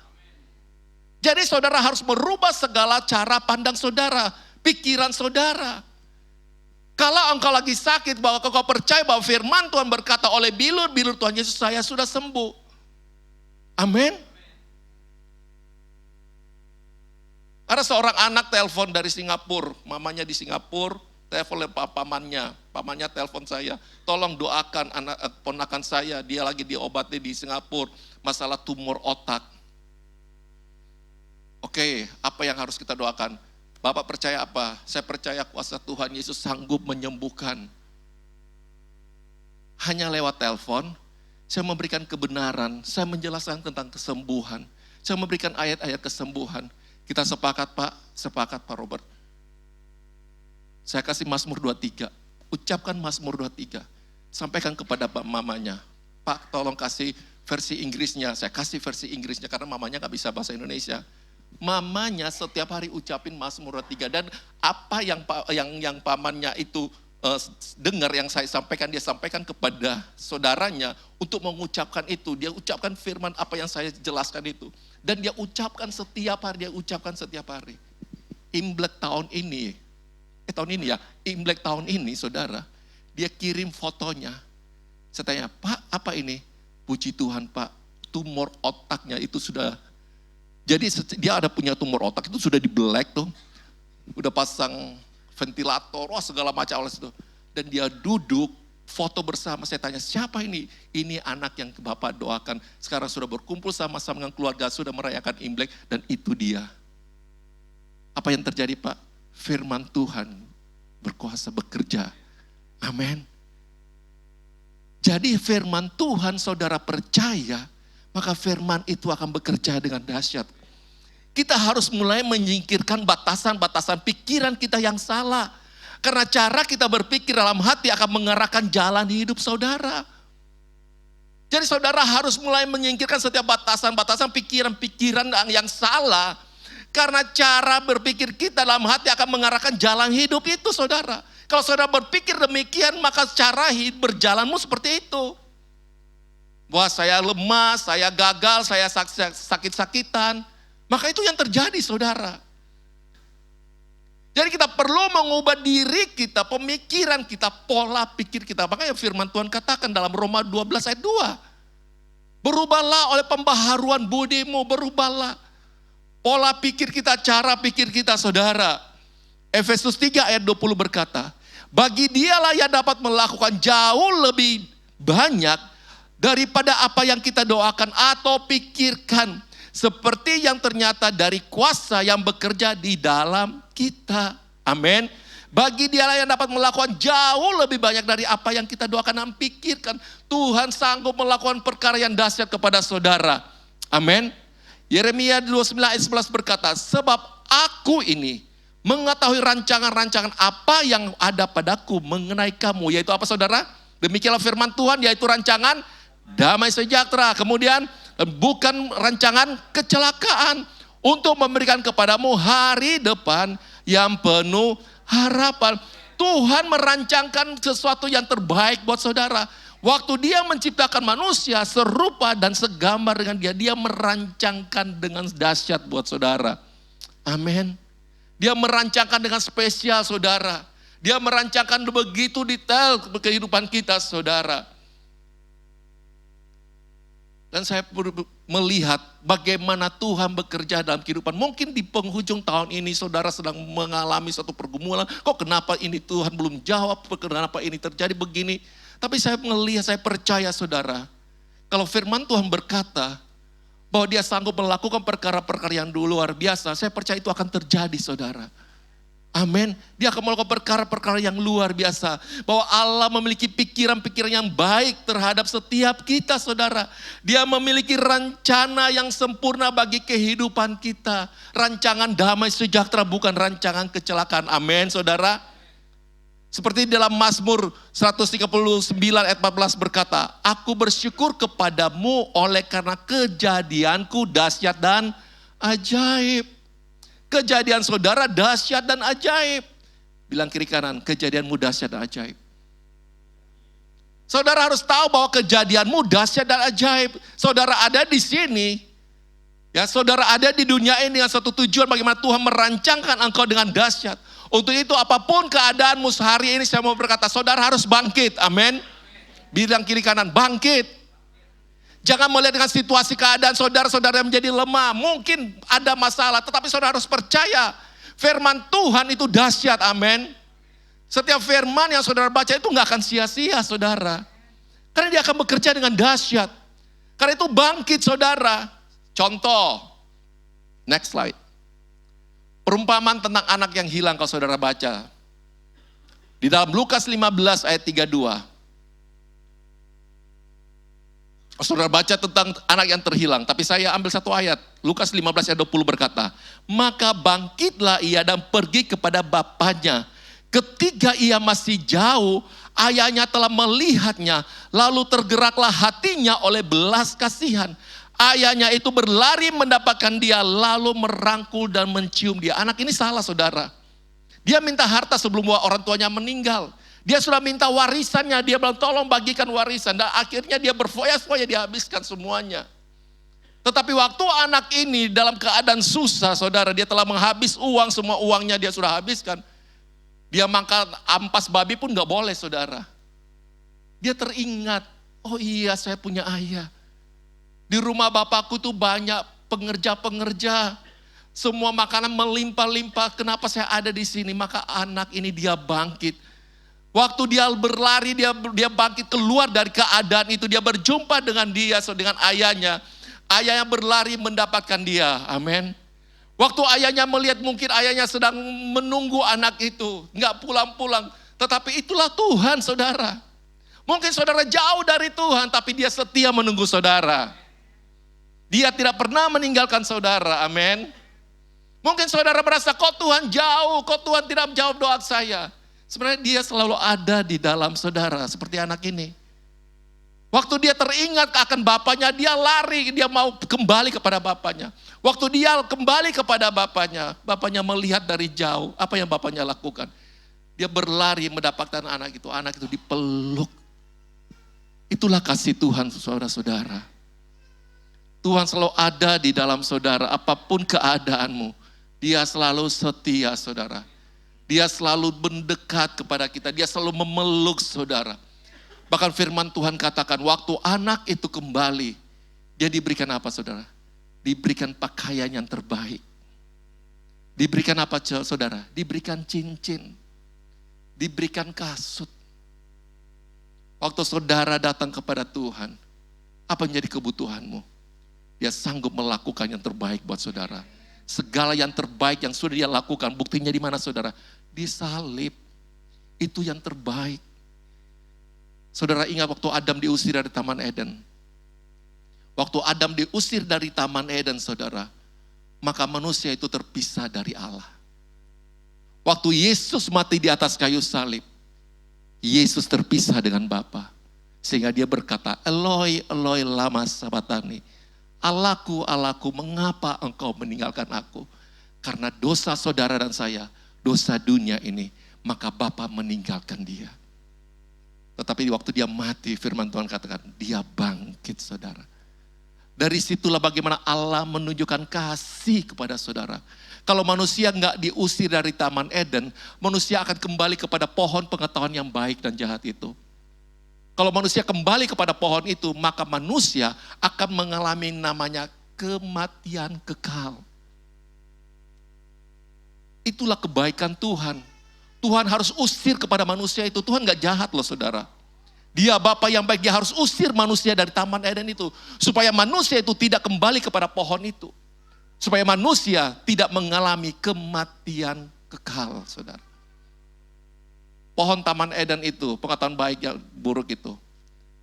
Jadi saudara harus merubah segala cara pandang saudara, pikiran saudara. Kalau engkau lagi sakit, bahwa engkau percaya bahwa firman Tuhan berkata, oleh bilur Tuhan Yesus saya sudah sembuh. Amin. Ada seorang anak telepon dari Singapura, mamanya di Singapura, telepon oleh pamannya telepon saya, tolong doakan anak ponakan saya, dia lagi diobati di Singapura, masalah tumor otak. Oke, apa yang harus kita doakan? Bapak percaya apa? Saya percaya kuasa Tuhan Yesus sanggup menyembuhkan. Hanya lewat telepon, saya memberikan kebenaran, saya menjelaskan tentang kesembuhan. Saya memberikan ayat-ayat kesembuhan. Kita sepakat Pak? Sepakat Pak Robert. Saya kasih Mazmur 23. Ucapkan Mazmur 23. Sampaikan kepada mamanya. Pak tolong kasih versi Inggrisnya. Saya kasih versi Inggrisnya karena mamanya gak bisa bahasa Indonesia. Mamanya setiap hari ucapin Mazmur 23. Dan apa yang pamannya itu dengar yang saya sampaikan, dia sampaikan kepada saudaranya untuk mengucapkan itu. Dia ucapkan firman apa yang saya jelaskan itu. Dan dia ucapkan setiap hari, Imlek tahun ini, Imlek tahun ini saudara, dia kirim fotonya. Saya tanya, Pak apa ini? Puji Tuhan Pak, tumor otaknya itu sudah, jadi dia ada punya tumor otak itu sudah dibelek tuh. Udah pasang ventilator, segala macam alas itu. Dan dia duduk, foto bersama. Saya tanya, siapa ini? Ini anak yang Bapak doakan. Sekarang sudah berkumpul sama-sama dengan keluarga, sudah merayakan Imlek. Dan itu dia. Apa yang terjadi Pak? Firman Tuhan berkuasa bekerja. Amin. Jadi firman Tuhan saudara percaya, maka firman itu akan bekerja dengan dahsyat. Kita harus mulai menyingkirkan batasan-batasan pikiran kita yang salah. Karena cara kita berpikir dalam hati akan mengarahkan jalan hidup saudara. Jadi saudara harus mulai menyingkirkan setiap batasan-batasan pikiran-pikiran yang salah. Karena cara berpikir kita dalam hati akan mengarahkan jalan hidup itu saudara. Kalau saudara berpikir demikian, maka cara berjalanmu seperti itu. Wah saya lemah, saya gagal, saya sakit-sakitan. Maka itu yang terjadi saudara. Jadi kita perlu mengubah diri kita, pemikiran kita, pola pikir kita. Makanya firman Tuhan katakan dalam Roma 12 ayat 2. Berubahlah oleh pembaharuan budimu, berubahlah. Pola pikir kita, cara pikir kita saudara. Efesus 3 ayat 20 berkata, bagi dialah yang dapat melakukan jauh lebih banyak daripada apa yang kita doakan atau pikirkan. Seperti yang ternyata dari kuasa yang bekerja di dalam kita. Amin. Bagi dialah yang dapat melakukan jauh lebih banyak dari apa yang kita doakan dan pikirkan. Tuhan sanggup melakukan perkara yang dahsyat kepada saudara. Amin. Yeremia 29 ayat 11 berkata, sebab aku ini mengetahui rancangan-rancangan apa yang ada padaku mengenai kamu. Yaitu apa saudara? Demikianlah firman Tuhan, yaitu rancangan damai sejahtera. Kemudian bukan rancangan kecelakaan, untuk memberikan kepadamu hari depan yang penuh harapan. Tuhan merancangkan sesuatu yang terbaik buat saudara. Waktu dia menciptakan manusia serupa dan segambar dengan dia, dia merancangkan dengan dahsyat buat saudara. Amin. Dia merancangkan dengan spesial saudara. Dia merancangkan begitu detail kehidupan kita saudara. Dan saya melihat bagaimana Tuhan bekerja dalam kehidupan. Mungkin di penghujung tahun ini saudara sedang mengalami suatu pergumulan. Kok kenapa ini Tuhan belum jawab, kenapa ini terjadi begini. Tapi saya melihat, saya percaya saudara. Kalau firman Tuhan berkata bahwa dia sanggup melakukan perkara-perkara yang luar biasa. Saya percaya itu akan terjadi saudara. Amin. Dia akan melakukan perkara-perkara yang luar biasa. Bahwa Allah memiliki pikiran-pikiran yang baik terhadap setiap kita saudara. Dia memiliki rencana yang sempurna bagi kehidupan kita. Rancangan damai sejahtera, bukan rancangan kecelakaan. Amin saudara. Seperti dalam Mazmur 139 ayat 14 berkata, aku bersyukur kepadamu oleh karena kejadianku dahsyat dan ajaib. Kejadian saudara dahsyat dan ajaib. Bilang kiri kanan, kejadianmu dahsyat dan ajaib. Saudara harus tahu bahwa kejadianmu dahsyat dan ajaib. Saudara ada di sini. Ya, saudara ada di dunia ini dengan satu tujuan bagaimana Tuhan merancangkan engkau dengan dahsyat. Untuk itu apapun keadaanmu sehari ini saya mau berkata, saudara harus bangkit. Amin. Bilang kiri kanan, bangkit. Jangan melihat dengan situasi keadaan saudara-saudara yang menjadi lemah. Mungkin ada masalah, tetapi saudara harus percaya. Firman Tuhan itu dahsyat, amin. Setiap firman yang saudara baca itu gak akan sia-sia saudara. Karena dia akan bekerja dengan dahsyat. Karena itu bangkit saudara. Contoh, next slide. Perumpamaan tentang anak yang hilang kalau saudara baca. Di dalam Lukas 15 ayat 32. Saudara baca tentang anak yang terhilang, tapi saya ambil satu ayat. Lukas 15 ayat 20 berkata, maka bangkitlah ia dan pergi kepada bapaknya. Ketika ia masih jauh, ayahnya telah melihatnya, lalu tergeraklah hatinya oleh belas kasihan. Ayahnya itu berlari mendapatkan dia, lalu merangkul dan mencium dia. Anak ini salah saudara. Dia minta harta sebelum orang tuanya meninggal. Dia sudah minta warisannya, dia bilang tolong bagikan warisan. Dan akhirnya dia berfoya-foya, dia habiskan semuanya. Tetapi waktu anak ini dalam keadaan susah saudara, dia telah menghabis uang, semua uangnya dia sudah habiskan. Dia makan ampas babi pun gak boleh saudara. Dia teringat, oh iya saya punya ayah. Di rumah bapakku tuh banyak pengerja-pengerja. Semua makanan melimpah-limpah. Kenapa saya ada di sini? Maka anak ini dia bangkit. Waktu dia berlari, dia bangkit keluar dari keadaan itu. Dia berjumpa dengan dengan ayahnya. Ayahnya berlari mendapatkan dia. Amin. Waktu ayahnya melihat mungkin ayahnya sedang menunggu anak itu. Nggak pulang-pulang. Tetapi itulah Tuhan saudara. Mungkin saudara jauh dari Tuhan, tapi dia setia menunggu saudara. Dia tidak pernah meninggalkan saudara, amin. Mungkin saudara merasa, kok Tuhan jauh, kok Tuhan tidak menjawab doa saya. Sebenarnya dia selalu ada di dalam saudara, seperti anak ini. Waktu dia teringat akan bapaknya, dia lari, dia mau kembali kepada bapaknya. Waktu dia kembali kepada bapaknya melihat dari jauh, apa yang bapaknya lakukan? Dia berlari mendapatkan anak itu dipeluk. Itulah kasih Tuhan saudara-saudara. Tuhan selalu ada di dalam saudara, apapun keadaanmu. Dia selalu setia saudara. Dia selalu mendekat kepada kita, dia selalu memeluk saudara. Bahkan firman Tuhan katakan, waktu anak itu kembali, dia diberikan apa saudara? Diberikan pakaian yang terbaik. Diberikan apa saudara? Diberikan cincin. Diberikan kasut. Waktu saudara datang kepada Tuhan, apa menjadi kebutuhanmu? Dia sanggup melakukan yang terbaik buat saudara. Segala yang terbaik yang sudah dia lakukan, buktinya di mana saudara? Di salib. Itu yang terbaik. Saudara ingat waktu Adam diusir dari Taman Eden. Waktu Adam diusir dari Taman Eden saudara, maka manusia itu terpisah dari Allah. Waktu Yesus mati di atas kayu salib, Yesus terpisah dengan Bapa. Sehingga dia berkata, Eloi, Eloi lama sabatani. Allahku, Allahku, mengapa engkau meninggalkan aku? Karena dosa saudara dan saya, dosa dunia ini, maka Bapa meninggalkan dia. Tetapi waktu dia mati, firman Tuhan katakan, dia bangkit saudara. Dari situlah bagaimana Allah menunjukkan kasih kepada saudara. Kalau manusia nggak diusir dari Taman Eden, manusia akan kembali kepada pohon pengetahuan yang baik dan jahat itu. Kalau manusia kembali kepada pohon itu, maka manusia akan mengalami namanya kematian kekal. Itulah kebaikan Tuhan. Tuhan harus usir kepada manusia itu. Tuhan gak jahat loh saudara. Dia Bapa yang baik, dia harus usir manusia dari Taman Eden itu. Supaya manusia itu tidak kembali kepada pohon itu. Supaya manusia tidak mengalami kematian kekal saudara. Pohon Taman Eden itu, pengetahuan baik yang buruk itu,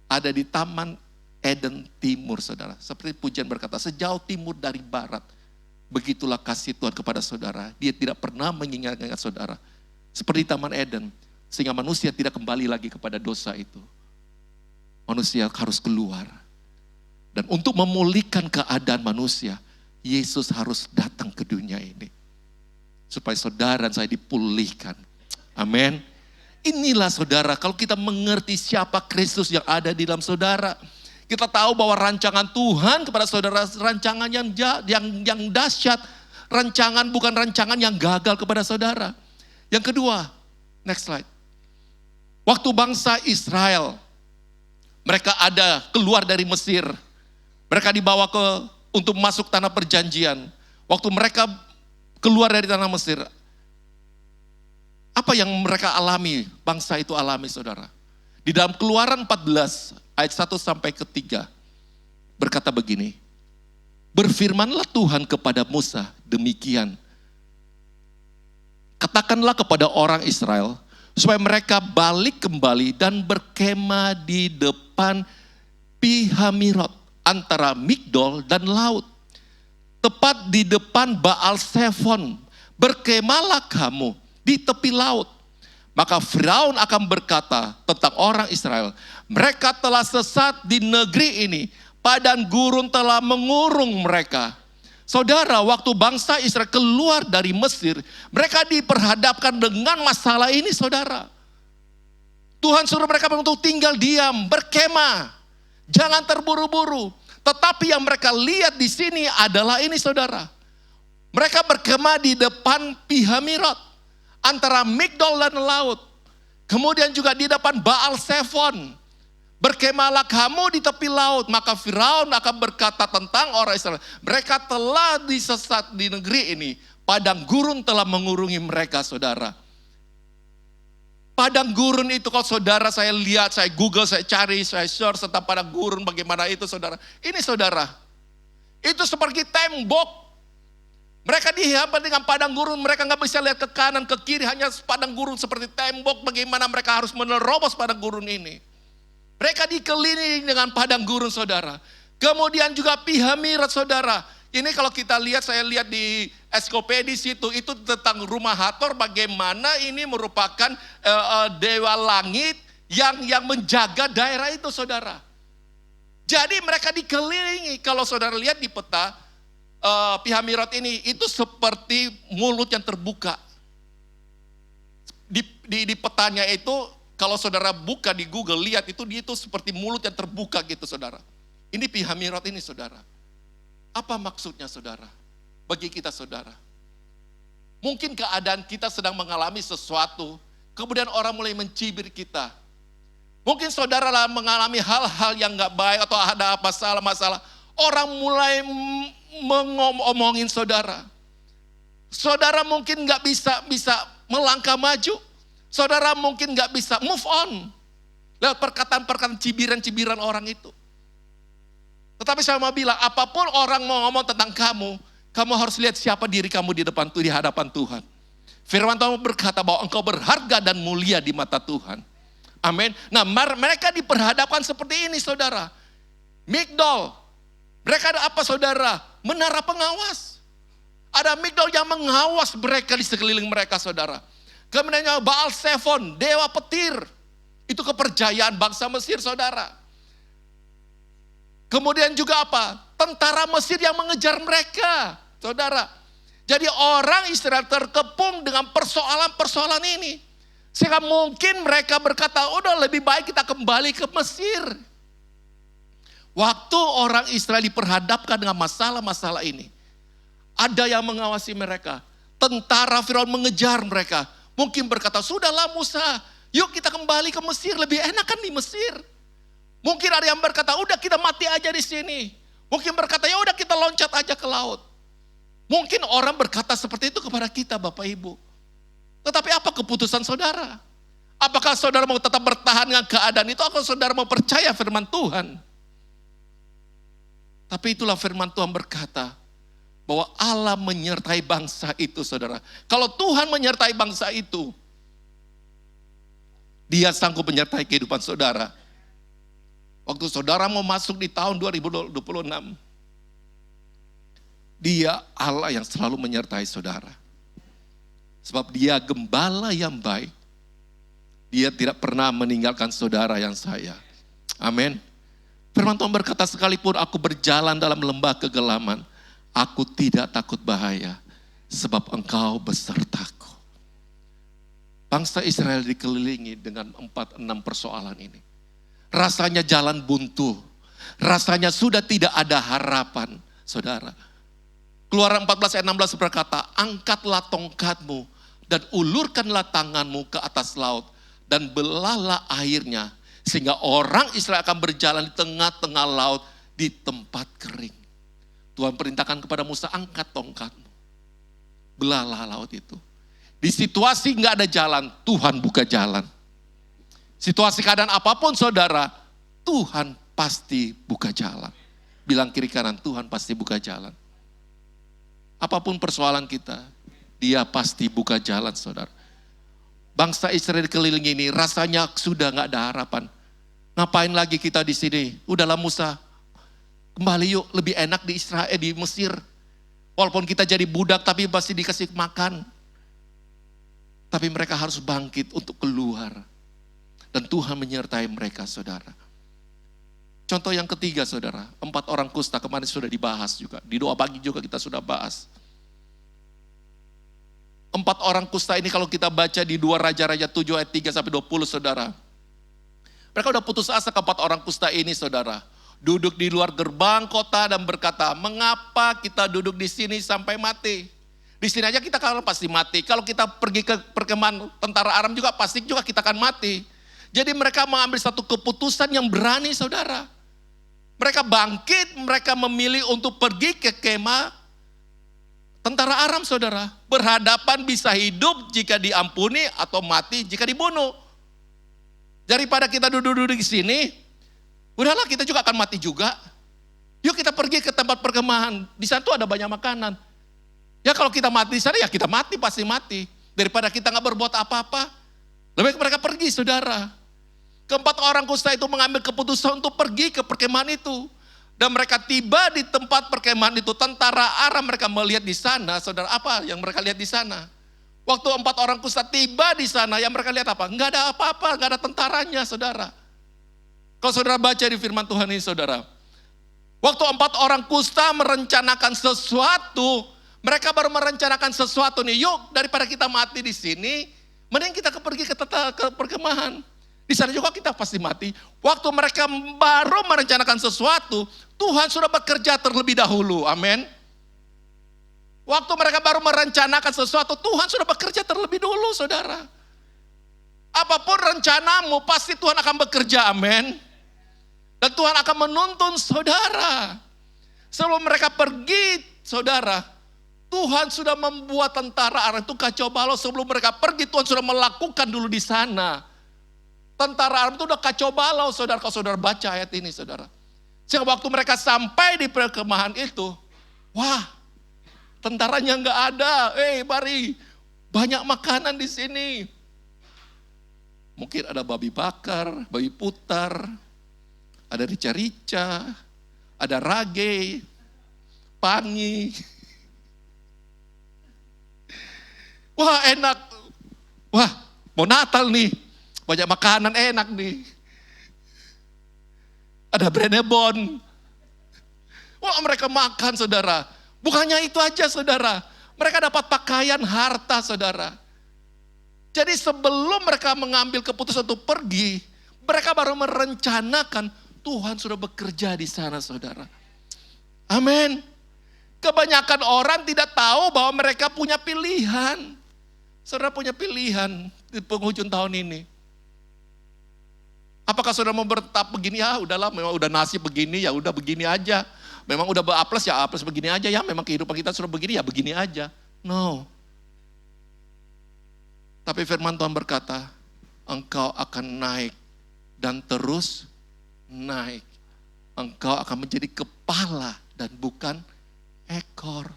ada di Taman Eden Timur saudara. Seperti pujian berkata, sejauh timur dari barat, begitulah kasih Tuhan kepada saudara. Dia tidak pernah mengingat-ingat saudara. Seperti Taman Eden, sehingga manusia tidak kembali lagi kepada dosa itu. Manusia harus keluar. Dan untuk memulihkan keadaan manusia, Yesus harus datang ke dunia ini. Supaya saudara dan saya dipulihkan. Amin. Inilah saudara, kalau kita mengerti siapa Kristus yang ada di dalam saudara, kita tahu bahwa rancangan Tuhan kepada saudara, rancangan yang dahsyat, rancangan bukan rancangan yang gagal kepada saudara. Yang kedua, next slide. Waktu bangsa Israel, mereka ada keluar dari Mesir, mereka dibawa untuk masuk tanah perjanjian. Waktu mereka keluar dari tanah Mesir, apa yang mereka alami, bangsa itu alami saudara. Di dalam Keluaran 14 ayat 1 sampai ke 3 berkata begini. Berfirmanlah Tuhan kepada Musa demikian. katakanlah kepada orang Israel, supaya mereka balik kembali dan berkemah di depan Pihamirot, antara Migdol dan laut. Tepat di depan Baal Zephon, berkemahlah kamu di tepi laut. Maka Firaun akan berkata tentang orang Israel, mereka telah sesat di negeri ini, padang gurun telah mengurung mereka. Saudara, waktu bangsa Israel keluar dari Mesir, mereka diperhadapkan dengan masalah ini, saudara. Tuhan suruh mereka untuk tinggal diam, berkemah, jangan terburu-buru. Tetapi yang mereka lihat di sini adalah ini, saudara. Mereka berkemah di depan Pihamirot, antara Migdol dan laut. Kemudian juga di depan Baal Zephon. Berkemahlah kamu di tepi laut. Maka Firaun akan berkata tentang orang Israel, mereka telah disesat di negeri ini. Padang gurun telah mengurungi mereka, saudara. Padang gurun itu kalau saudara saya lihat, saya Google, saya cari, saya search tentang padang gurun bagaimana itu, saudara. Ini, saudara, itu seperti tembok. Mereka dihadapkan dengan padang gurun, mereka nggak bisa lihat ke kanan, ke kiri, hanya padang gurun seperti tembok. Bagaimana mereka harus menerobos padang gurun ini. Mereka dikelilingi dengan padang gurun, saudara. Kemudian juga Pihamirot, saudara. Ini kalau kita lihat, saya lihat di Ensiklopedia situ, itu tentang rumah Hathor, bagaimana ini merupakan dewa langit yang menjaga daerah itu, saudara. Jadi mereka dikelilingi, kalau saudara lihat di peta, Pihamirot ini itu seperti mulut yang terbuka. Di petanya itu, kalau saudara buka di Google, lihat itu seperti mulut yang terbuka gitu, saudara. Ini Pihamirot ini, saudara. Apa maksudnya, saudara? Bagi kita, saudara. Mungkin keadaan kita sedang mengalami sesuatu, kemudian orang mulai mencibir kita. Mungkin saudara lah mengalami hal-hal yang gak baik atau ada masalah-masalah. Orang mulai mengomongin saudara. Saudara mungkin gak bisa melangkah maju. Saudara mungkin gak bisa move on. Lewat perkataan-perkataan cibiran-cibiran orang itu. Tetapi saya mau bilang, apapun orang mau ngomong tentang kamu harus lihat siapa diri kamu di hadapan Tuhan. Firman Tuhan berkata bahwa engkau berharga dan mulia di mata Tuhan. Amin. Nah, mereka diperhadapkan seperti ini, saudara. Migdol. Mereka ada apa, saudara? Menara pengawas. Ada Migdol yang mengawas mereka di sekeliling mereka, saudara. Kemudian Baal Zephon, dewa petir. Itu kepercayaan bangsa Mesir, saudara. Kemudian juga apa? Tentara Mesir yang mengejar mereka, saudara. Jadi orang Israel terkepung dengan persoalan-persoalan ini. Sehingga mungkin mereka berkata, udah lebih baik kita kembali ke Mesir. Waktu orang Israel diperhadapkan dengan masalah-masalah ini, ada yang mengawasi mereka. Tentara Firaun mengejar mereka. Mungkin berkata, sudahlah Musa, yuk kita kembali ke Mesir, lebih enak kan di Mesir. Mungkin ada yang berkata, udah kita mati aja di sini. Mungkin berkata, ya udah kita loncat aja ke laut. Mungkin orang berkata seperti itu kepada kita, Bapak Ibu. Tetapi apa keputusan saudara? Apakah saudara mau tetap bertahan dengan keadaan itu, atau saudara mau percaya firman Tuhan? Tapi itulah firman Tuhan berkata, bahwa Allah menyertai bangsa itu, saudara. Kalau Tuhan menyertai bangsa itu, Dia sanggup menyertai kehidupan saudara. Waktu saudara mau masuk di tahun 2026, Dia Allah yang selalu menyertai saudara. Sebab Dia gembala yang baik. Dia tidak pernah meninggalkan saudara yang saya. Amin. Firman Tuhan berkata, sekalipun aku berjalan dalam lembah kegelaman, aku tidak takut bahaya, sebab Engkau besertaku. Bangsa Israel dikelilingi dengan 4-6 persoalan ini. Rasanya jalan buntu. Rasanya sudah tidak ada harapan, saudara. Keluaran 14 ayat 16 berkata, angkatlah tongkatmu dan ulurkanlah tanganmu ke atas laut dan belahlah airnya, sehingga orang Israel akan berjalan di tengah-tengah laut di tempat kering. Tuhan perintahkan kepada Musa, angkat tongkatmu. Belahlah laut itu. Di situasi nggak ada jalan, Tuhan buka jalan. Situasi keadaan apapun saudara, Tuhan pasti buka jalan. Bilang kiri kanan, Tuhan pasti buka jalan. Apapun persoalan kita, Dia pasti buka jalan, saudara. Bangsa Israel keliling ini rasanya sudah gak ada harapan. Ngapain lagi kita di sini? Udahlah Musa, kembali yuk, lebih enak di Israel, di Mesir. Walaupun kita jadi budak tapi pasti dikasih makan. Tapi mereka harus bangkit untuk keluar. Dan Tuhan menyertai mereka, saudara. Contoh yang ketiga, saudara. 4 orang kusta kemarin sudah dibahas juga. Di doa pagi juga kita sudah bahas. 4 orang kusta ini kalau kita baca di 2 Raja-Raja 7 ayat 3 sampai 20, saudara. Mereka udah putus asa ke 4 orang kusta ini, saudara. Duduk di luar gerbang kota dan berkata, mengapa kita duduk di sini sampai mati? Di sini aja kita kalau pasti mati. Kalau kita pergi ke perkemahan tentara Aram juga pasti juga kita akan mati. Jadi mereka mengambil satu keputusan yang berani, saudara. Mereka bangkit, mereka memilih untuk pergi ke kemah tentara Aram, saudara. Berhadapan bisa hidup jika diampuni atau mati jika dibunuh. Daripada kita duduk-duduk di sini, udahlah kita juga akan mati juga. Yuk kita pergi ke tempat perkemahan. Di sana tuh ada banyak makanan. Ya kalau kita mati di sana ya kita mati, pasti mati. Daripada kita gak berbuat apa-apa. Lebih baik mereka pergi, saudara. 4 orang kusta itu mengambil keputusan untuk pergi ke perkemahan itu. Dan mereka tiba di tempat perkemahan itu. Tentara Aram mereka melihat di sana, saudara. Apa yang mereka lihat di sana? Waktu 4 orang kusta tiba di sana, yang mereka lihat apa? Gak ada apa-apa, gak ada tentaranya, saudara. Kalau saudara baca di firman Tuhan ini, saudara. Waktu 4 orang kusta merencanakan sesuatu, mereka baru merencanakan sesuatu nih, yuk daripada kita mati di sini, mending kita pergi ke perkemahan. Di sana juga kita pasti mati. Waktu mereka baru merencanakan sesuatu, Tuhan sudah bekerja terlebih dahulu, amin. Waktu mereka baru merencanakan sesuatu, Tuhan sudah bekerja terlebih dulu, saudara. Apapun rencanamu, pasti Tuhan akan bekerja, amin. Dan Tuhan akan menuntun saudara. Sebelum mereka pergi, saudara, Tuhan sudah membuat tentara Aram itu kacau balau. Sebelum mereka pergi, Tuhan sudah melakukan dulu di sana. Tentara Aram itu udah kacau balau, saudara. Kalau saudara baca ayat ini, saudara. Sehingga waktu mereka sampai di perkemahan itu, wah, tentaranya nggak ada. Mari, banyak makanan di sini. Mungkin ada babi bakar, babi putar, ada rica-rica, ada rage, pangi. Wah enak, wah mau Natal nih, banyak makanan enak nih. Ada brenebon. Wah mereka makan, saudara. Bukannya itu aja, saudara. Mereka dapat pakaian, harta, saudara. Jadi sebelum mereka mengambil keputusan untuk pergi, mereka baru merencanakan, Tuhan sudah bekerja di sana, saudara. Amin. Kebanyakan orang tidak tahu bahwa mereka punya pilihan. Saudara punya pilihan di penghujung tahun ini. Apakah saudara mau bertetap begini, ya udahlah memang udah nasib begini, ya udah begini aja. Memang udah beaples, ya aples begini aja ya. Memang kehidupan kita sudah begini, ya begini aja. No. Tapi firman Tuhan berkata, engkau akan naik dan terus naik. Engkau akan menjadi kepala dan bukan ekor.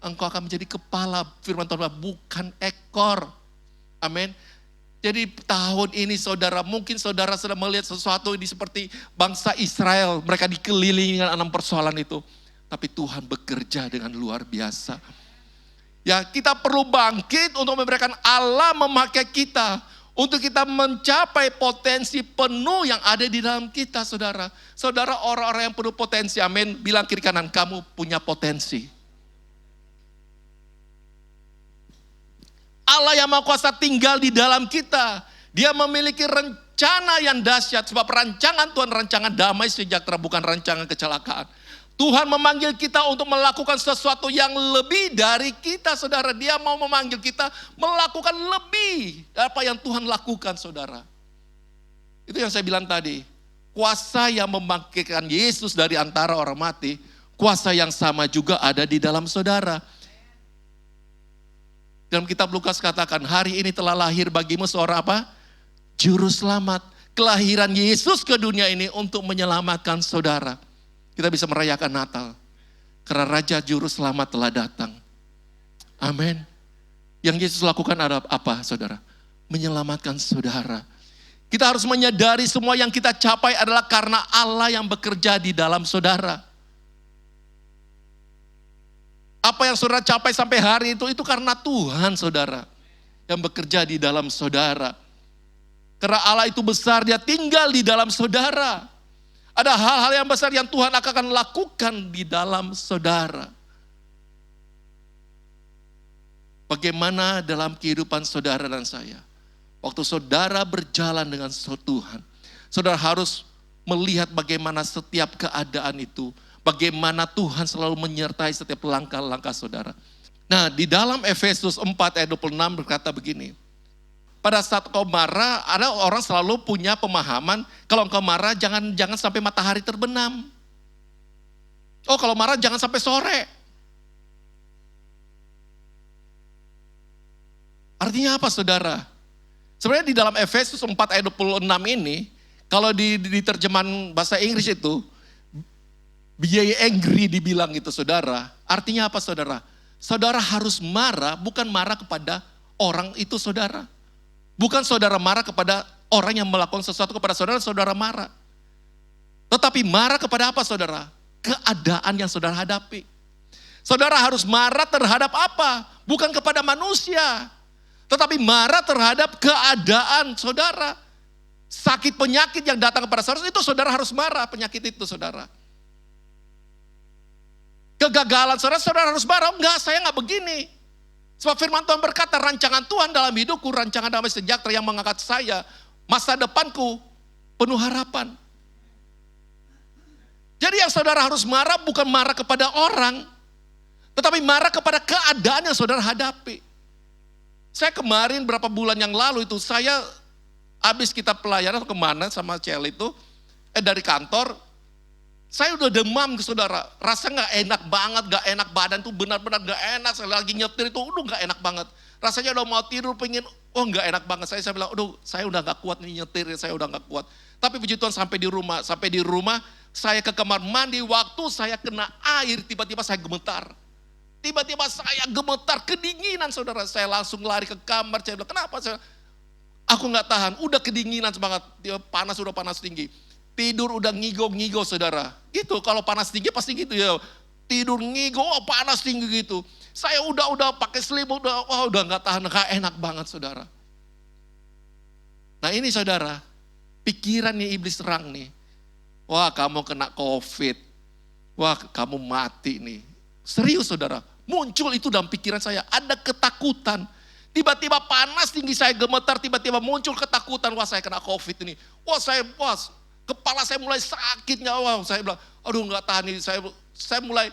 Engkau akan menjadi kepala, firman Tuhan bukan ekor. Amin. Jadi tahun ini saudara, mungkin saudara sedang melihat sesuatu ini seperti bangsa Israel. Mereka dikelilingi dengan 6 persoalan itu. Tapi Tuhan bekerja dengan luar biasa. Ya kita perlu bangkit untuk memberikan Allah memakai kita. Untuk kita mencapai potensi penuh yang ada di dalam kita, saudara. Saudara, orang-orang yang penuh potensi, amin. Bilang kiri kanan, kamu punya potensi. Allah yang Maha Kuasa tinggal di dalam kita. Dia memiliki rencana yang dahsyat. Sebab rancangan Tuhan, rancangan damai sejahtera, bukan rancangan kecelakaan. Tuhan memanggil kita untuk melakukan sesuatu yang lebih dari kita, saudara. Dia mau memanggil kita melakukan lebih dari apa yang Tuhan lakukan, saudara. Itu yang saya bilang tadi. Kuasa yang membangkitkan Yesus dari antara orang mati, kuasa yang sama juga ada di dalam saudara. Dalam kitab Lukas katakan, hari ini telah lahir bagimu seorang apa? Juru selamat. Kelahiran Yesus ke dunia ini untuk menyelamatkan saudara. Kita bisa merayakan Natal. Karena Raja Juru Selamat telah datang. Amin. Yang Yesus lakukan ada apa, saudara? Menyelamatkan saudara. Kita harus menyadari semua yang kita capai adalah karena Allah yang bekerja di dalam saudara. Apa yang saudara capai sampai hari itu karena Tuhan saudara. Yang bekerja di dalam saudara. Karena Allah itu besar, dia tinggal di dalam saudara. Ada hal-hal yang besar yang Tuhan akan lakukan di dalam saudara. Bagaimana dalam kehidupan saudara dan saya? Waktu saudara berjalan dengan Tuhan, saudara harus melihat bagaimana setiap keadaan itu, bagaimana Tuhan selalu menyertai setiap langkah-langkah saudara. Nah, di dalam Efesus 4 ayat 26 berkata begini, pada saat kau marah, ada orang selalu punya pemahaman, kalau engkau marah jangan sampai matahari terbenam. Oh, kalau marah jangan sampai sore. Artinya apa saudara? Sebenarnya di dalam Efesus 4 ayat 26 ini, kalau di terjemahan bahasa Inggris itu, be angry dibilang gitu saudara. Artinya apa saudara? Saudara harus marah, bukan marah kepada orang itu saudara. Bukan saudara marah kepada orang yang melakukan sesuatu kepada saudara, saudara marah. Tetapi marah kepada apa saudara? Keadaan yang saudara hadapi. Saudara harus marah terhadap apa? Bukan kepada manusia. Tetapi marah terhadap keadaan saudara. Sakit penyakit yang datang kepada saudara, itu saudara harus marah, penyakit itu saudara. Kegagalan saudara harus marah, enggak saya enggak begini. Sebab firman Tuhan berkata, rancangan Tuhan dalam hidupku, rancangan damai sejahtera yang mengangkat saya, masa depanku penuh harapan. Jadi yang saudara harus marah bukan marah kepada orang, tetapi marah kepada keadaan yang saudara hadapi. Saya kemarin berapa bulan yang lalu itu, saya habis kita pelayanan kemana sama Cel itu, dari kantor, saya udah demam saudara, rasa gak enak banget, gak enak badan tuh benar-benar gak enak, saya lagi nyetir itu udah gak enak banget. Rasanya udah mau tidur pengen, gak enak banget, saya bilang, saya udah gak kuat nih nyetir, saya udah gak kuat. Tapi puji Tuhan sampai di rumah, saya ke kamar mandi, waktu saya kena air, tiba-tiba saya gemetar. Tiba-tiba saya gemetar, kedinginan saudara. Saya langsung lari ke kamar, saya bilang, kenapa? Aku gak tahan, udah kedinginan banget, udah panas tinggi. Tidur udah ngigo saudara. Gitu, kalau panas tinggi pasti gitu ya. Tidur ngigo, panas tinggi gitu. Saya udah pakai selimut, udah gak tahan, gak enak banget saudara. Nah ini saudara, pikiran nih iblis serang nih. Wah kamu kena COVID, wah kamu mati nih. Serius saudara. Muncul itu dalam pikiran saya, ada ketakutan. Tiba-tiba panas tinggi saya gemetar, tiba-tiba muncul ketakutan, wah saya kena COVID ini. Kepala saya mulai sakitnya, wah saya bilang, gak tahan ini. Saya mulai,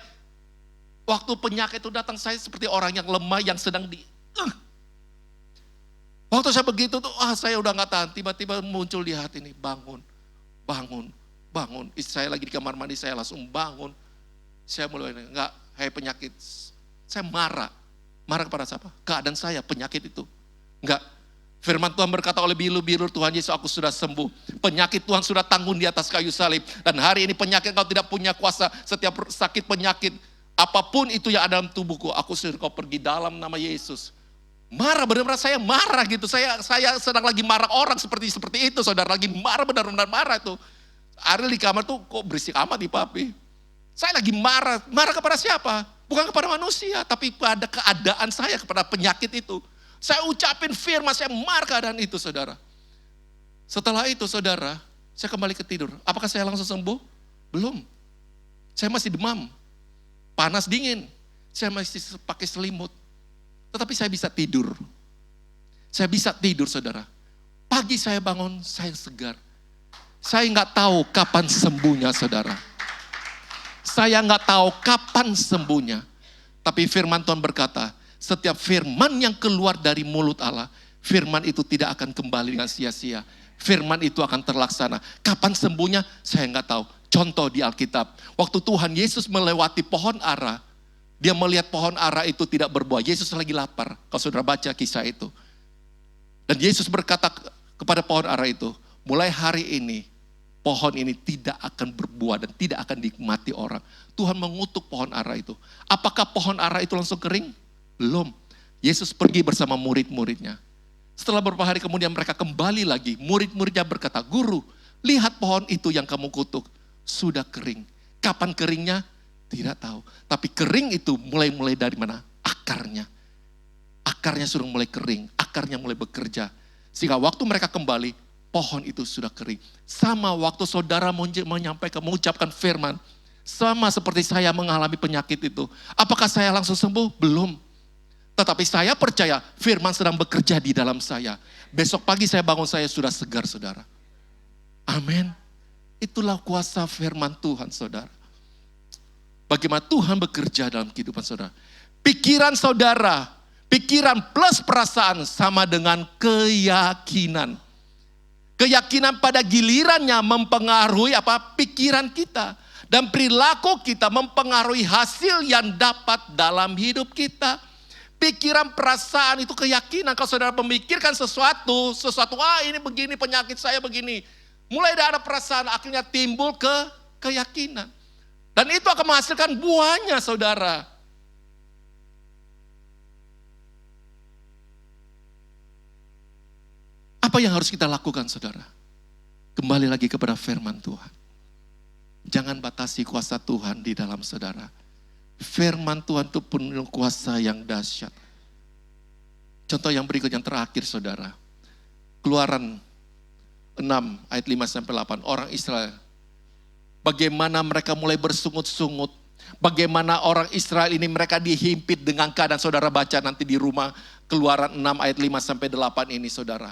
waktu penyakit itu datang, saya seperti orang yang lemah, yang sedang Waktu saya begitu tuh, saya udah gak tahan. Tiba-tiba muncul di hati ini, bangun. Istri saya lagi di kamar mandi, saya langsung bangun. Saya mulai, hai penyakit. Saya marah kepada siapa? Keadaan saya, penyakit itu. Enggak, firman Tuhan berkata oleh bilur-bilur Tuhan Yesus, aku sudah sembuh. Penyakit Tuhan sudah tanggung di atas kayu salib. Dan hari ini penyakit kau tidak punya kuasa. Setiap sakit penyakit, apapun itu yang ada dalam tubuhku, aku suruh kau pergi dalam nama Yesus. Marah, benar-benar saya marah gitu. Saya sedang lagi marah orang seperti itu, saudara. Lagi marah, benar-benar marah itu. Ariel di kamar tuh, kok berisik amat nih papi. Saya lagi marah kepada siapa? Bukan kepada manusia, tapi pada keadaan saya, kepada penyakit itu. Saya ucapin firman, saya marah keadaan itu saudara. Setelah itu saudara, saya kembali ke tidur. Apakah saya langsung sembuh? Belum. Saya masih demam, panas dingin. Saya masih pakai selimut. Tetapi saya bisa tidur. Saya bisa tidur saudara. Pagi saya bangun, saya segar. Saya nggak tahu kapan sembuhnya saudara. Saya nggak tahu kapan sembuhnya. Tapi firman Tuhan berkata, setiap firman yang keluar dari mulut Allah, firman itu tidak akan kembali dengan sia-sia. Firman itu akan terlaksana. Kapan sembuhnya? Saya nggak tahu. Contoh di Alkitab, waktu Tuhan Yesus melewati pohon ara, dia melihat pohon ara itu tidak berbuah. Yesus lagi lapar. Kalau saudara baca kisah itu. Dan Yesus berkata kepada pohon ara itu, mulai hari ini, pohon ini tidak akan berbuah dan tidak akan dinikmati orang. Tuhan mengutuk pohon ara itu. Apakah pohon ara itu langsung kering? Belum. Yesus pergi bersama murid-muridnya. Setelah beberapa hari kemudian mereka kembali lagi. Murid-muridnya berkata, "Guru, lihat pohon itu yang kamu kutuk. Sudah kering. Kapan keringnya? Tidak tahu. Tapi kering itu mulai dari mana? Akarnya. Akarnya sudah mulai kering. Akarnya mulai bekerja. Sehingga waktu mereka kembali, pohon itu sudah kering. Sama waktu saudara mengucapkan firman. Sama seperti saya mengalami penyakit itu. Apakah saya langsung sembuh? Belum. Tetapi saya percaya firman sedang bekerja di dalam saya. Besok pagi saya bangun, saya sudah segar, saudara. Amin. Itulah kuasa firman Tuhan, saudara. Bagaimana Tuhan bekerja dalam kehidupan saudara. Pikiran saudara, pikiran plus perasaan sama dengan keyakinan. Keyakinan pada gilirannya mempengaruhi pikiran kita. Dan perilaku kita mempengaruhi hasil yang dapat dalam hidup kita. Pikiran, perasaan itu keyakinan. Kalau saudara memikirkan sesuatu, ini begini, penyakit saya begini. Mulai dari perasaan akhirnya timbul keyakinan. Dan itu akan menghasilkan buahnya, saudara. Apa yang harus kita lakukan, saudara? Kembali lagi kepada firman Tuhan. Jangan batasi kuasa Tuhan di dalam saudara. Firman Tuhan itu penuh kuasa yang dahsyat. Contoh yang berikut yang terakhir, saudara. Keluaran 6 ayat 5-8. Orang Israel. Bagaimana mereka mulai bersungut-sungut. Bagaimana orang Israel ini mereka dihimpit dengan keadaan. Saudara baca nanti di rumah. Keluaran 6 ayat 5-8 ini, saudara.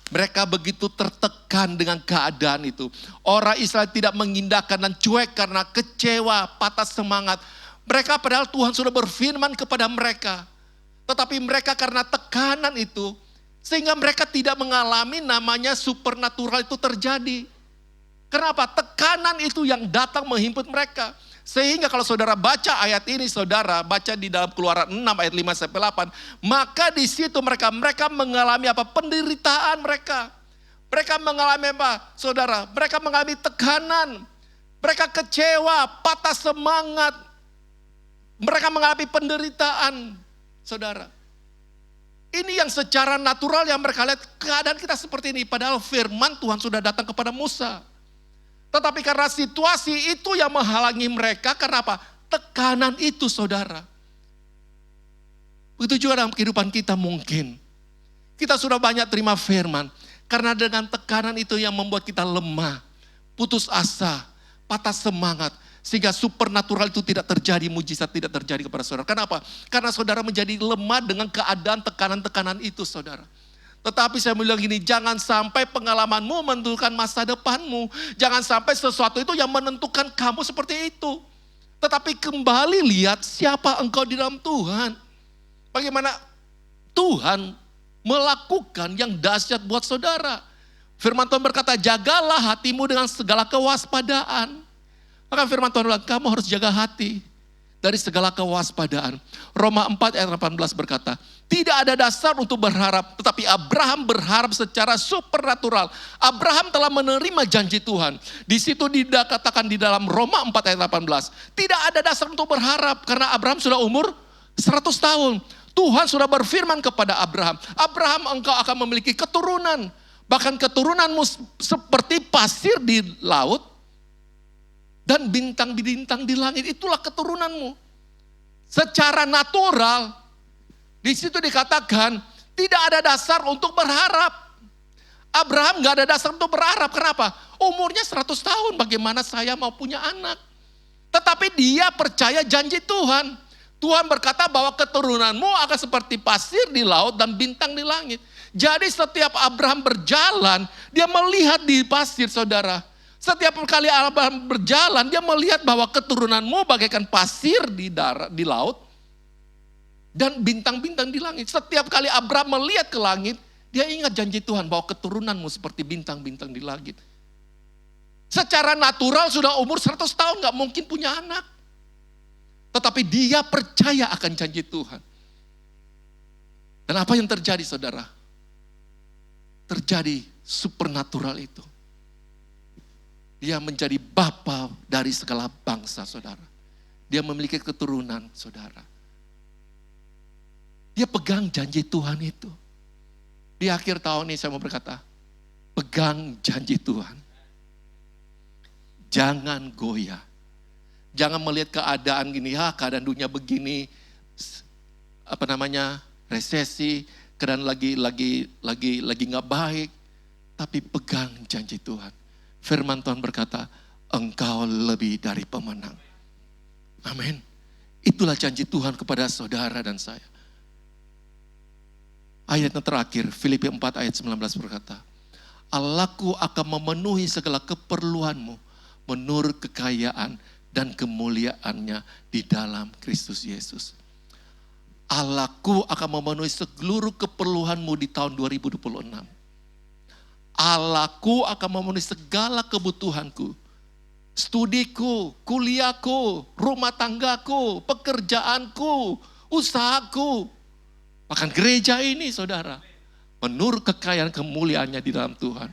Mereka begitu tertekan dengan keadaan itu. Orang Israel tidak mengindahkan dan cuek karena kecewa, patah semangat. Mereka padahal Tuhan sudah berfirman kepada mereka. Tetapi mereka karena tekanan itu, sehingga mereka tidak mengalami namanya supernatural itu terjadi. Kenapa? Tekanan itu yang datang menghimpit mereka. Sehingga kalau saudara baca ayat ini, saudara baca di dalam Keluaran 6 ayat 5-8, maka di situ mereka mengalami penderitaan mereka. Mereka mengalami saudara? Mereka mengalami tekanan. Mereka kecewa, patah semangat. Mereka mengalami penderitaan, saudara. Ini yang secara natural yang mereka lihat, keadaan kita seperti ini. Padahal firman Tuhan sudah datang kepada Musa. Tetapi karena situasi itu yang menghalangi mereka, karena apa? Tekanan itu, saudara. Begitu juga dalam kehidupan kita mungkin. Kita sudah banyak terima firman. Karena dengan tekanan itu yang membuat kita lemah, putus asa, patah semangat. Sehingga supernatural itu tidak terjadi, mujizat tidak terjadi kepada saudara. Kenapa? Karena saudara menjadi lemah dengan keadaan tekanan-tekanan itu, saudara. Tetapi saya bilang gini, jangan sampai pengalamanmu menentukan masa depanmu. Jangan sampai sesuatu itu yang menentukan kamu seperti itu. Tetapi kembali lihat siapa engkau di dalam Tuhan. Bagaimana Tuhan melakukan yang dahsyat buat saudara. Firman Tuhan berkata, jagalah hatimu dengan segala kewaspadaan. Maka firman Tuhan bilang, kamu harus jaga hati dari segala kewaspadaan. Roma 4 ayat 18 berkata, tidak ada dasar untuk berharap, tetapi Abraham berharap secara supernatural. Abraham telah menerima janji Tuhan. Di situ dikatakan di dalam Roma 4 ayat 18, tidak ada dasar untuk berharap karena Abraham sudah umur 100 tahun. Tuhan sudah berfirman kepada Abraham, Abraham engkau akan memiliki keturunan. Bahkan keturunanmu seperti pasir di laut, dan bintang-bintang di langit, itulah keturunanmu. Secara natural, di situ dikatakan tidak ada dasar untuk berharap. Abraham gak ada dasar untuk berharap. Kenapa? Umurnya 100 tahun, bagaimana saya mau punya anak? Tetapi dia percaya janji Tuhan. Tuhan berkata bahwa keturunanmu akan seperti pasir di laut dan bintang di langit. Jadi setiap Abraham berjalan, dia melihat di pasir, saudara. Setiap kali Abraham berjalan, dia melihat bahwa keturunanmu bagaikan pasir di laut dan bintang-bintang di langit. Setiap kali Abraham melihat ke langit, dia ingat janji Tuhan bahwa keturunanmu seperti bintang-bintang di langit. Secara natural sudah umur 100 tahun gak mungkin punya anak. Tetapi dia percaya akan janji Tuhan. Dan apa yang terjadi, saudara? Terjadi supernatural itu. Dia menjadi bapa dari segala bangsa, saudara. Dia memiliki keturunan, saudara. Dia pegang janji Tuhan itu. Di akhir tahun ini saya mau berkata, pegang janji Tuhan. Jangan goyah. Jangan melihat keadaan gini, keadaan dunia begini, resesi, keadaan lagi nggak baik. Tapi pegang janji Tuhan. Firman Tuhan berkata, engkau lebih dari pemenang. Amin. Itulah janji Tuhan kepada saudara dan saya. Ayat yang terakhir, Filipi 4 ayat 19 berkata, Allahku akan memenuhi segala keperluanmu menurut kekayaan dan kemuliaannya di dalam Kristus Yesus. Allahku akan memenuhi seluruh keperluanmu di tahun 2026. Allahku akan memenuhi segala kebutuhanku. Studiku, kuliahku, rumah tanggaku, pekerjaanku, usahaku. Bahkan gereja ini saudara, menurut kekayaan kemuliaannya di dalam Tuhan.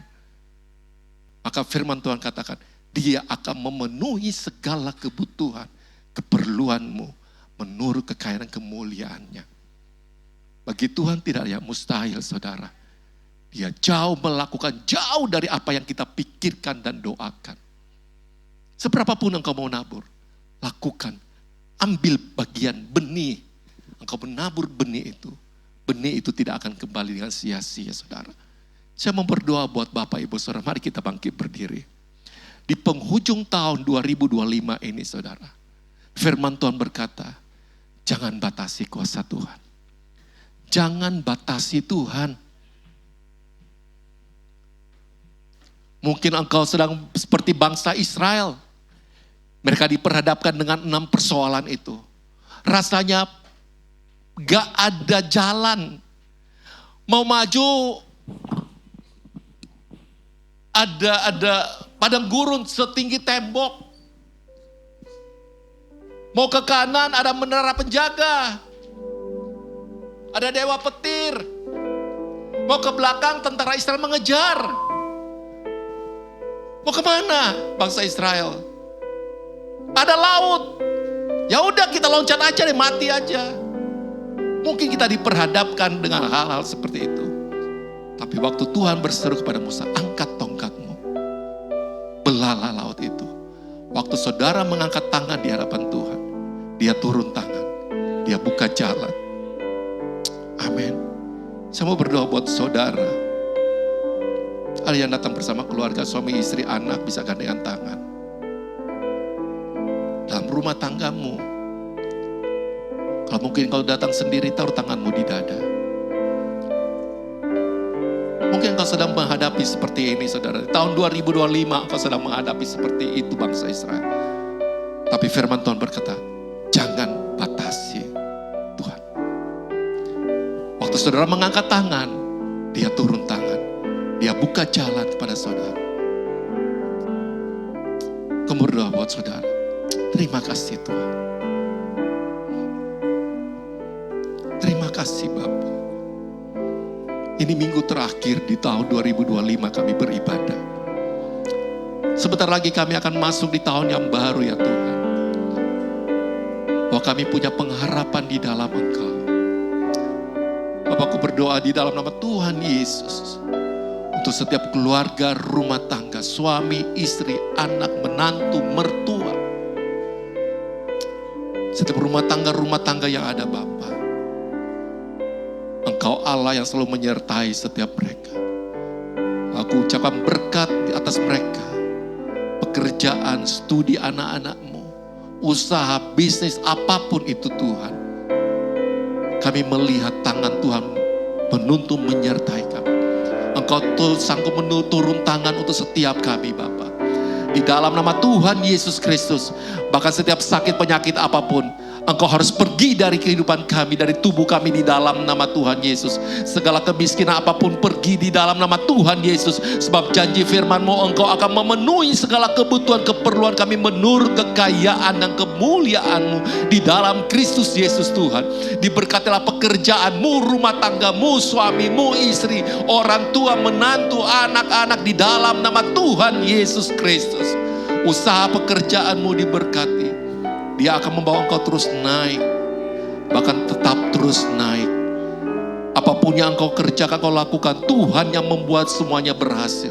Maka firman Tuhan katakan, dia akan memenuhi segala kebutuhan, keperluanmu menurut kekayaan kemuliaannya. Bagi Tuhan tidak ada yang mustahil saudara. Dia melakukan jauh dari apa yang kita pikirkan dan doakan. Seberapapun engkau mau nabur, lakukan. Ambil bagian benih. Engkau menabur benih itu. Benih itu tidak akan kembali dengan sia-sia saudara. Saya mau berdoa buat Bapak Ibu Saudara. Mari kita bangkit berdiri. Di penghujung tahun 2025 ini saudara. Firman Tuhan berkata, jangan batasi kuasa Tuhan. Jangan batasi Tuhan. Mungkin engkau sedang seperti bangsa Israel. Mereka diperhadapkan dengan 6 persoalan itu. Rasanya gak ada jalan. Mau maju, ada padang gurun setinggi tembok. Mau ke kanan ada menara penjaga. Ada dewa petir. Mau ke belakang tentara Israel mengejar. Mau kemana bangsa Israel? Ada laut. Ya udah kita loncat aja deh, mati aja. Mungkin kita diperhadapkan dengan hal-hal seperti itu. Tapi waktu Tuhan berseru kepada Musa, angkat tongkatmu. Belalah laut itu. Waktu saudara mengangkat tangan di hadapan Tuhan, dia turun tangan. Dia buka jalan. Amin. Saya mau berdoa buat saudara. Ada yang datang bersama keluarga, suami, istri, anak, bisa gandengan tangan. Dalam rumah tanggamu, kalau mungkin kau datang sendiri, taruh tanganmu di dada. Mungkin kau sedang menghadapi seperti ini saudara. Tahun 2025 kau sedang menghadapi seperti itu bangsa Israel. Tapi firman Tuhan berkata, jangan batasi Tuhan. Waktu saudara mengangkat tangan, dia turun tangan. Dia buka jalan kepada saudara. Kau berdoa buat saudara. Terima kasih Tuhan. Terima kasih Bapa. Ini minggu terakhir di tahun 2025 kami beribadah. Sebentar lagi kami akan masuk di tahun yang baru ya Tuhan. Bahwa kami punya pengharapan di dalam Engkau. Bapakku berdoa di dalam nama Tuhan Yesus. Untuk setiap keluarga, rumah tangga, suami, istri, anak, menantu, mertua. Setiap rumah tangga yang ada Bapa. Engkau Allah yang selalu menyertai setiap mereka. Aku ucapkan berkat di atas mereka. Pekerjaan, studi anak-anakmu. Usaha, bisnis, apapun itu Tuhan. Kami melihat tangan Tuhan menuntun menyertai kami. Engkau sanggup turun tangan untuk setiap kami Bapa. Di dalam nama Tuhan Yesus Kristus. Bahkan setiap sakit penyakit apapun. Engkau harus pergi dari kehidupan kami, dari tubuh kami di dalam nama Tuhan Yesus. Segala kemiskinan apapun pergi di dalam nama Tuhan Yesus. Sebab janji firman-Mu Engkau akan memenuhi segala kebutuhan keperluan kami menurut kekayaan dan kemuliaan-Mu di dalam Kristus Yesus Tuhan. Diberkatilah pekerjaan-Mu, rumah tangga-Mu, suami-Mu, istri, orang tua, menantu, anak-anak di dalam nama Tuhan Yesus Kristus. Usaha pekerjaan-Mu diberkati. Dia akan membawa engkau terus naik. Bahkan tetap terus naik. Apapun yang engkau kerjakan, engkau lakukan, Tuhan yang membuat semuanya berhasil.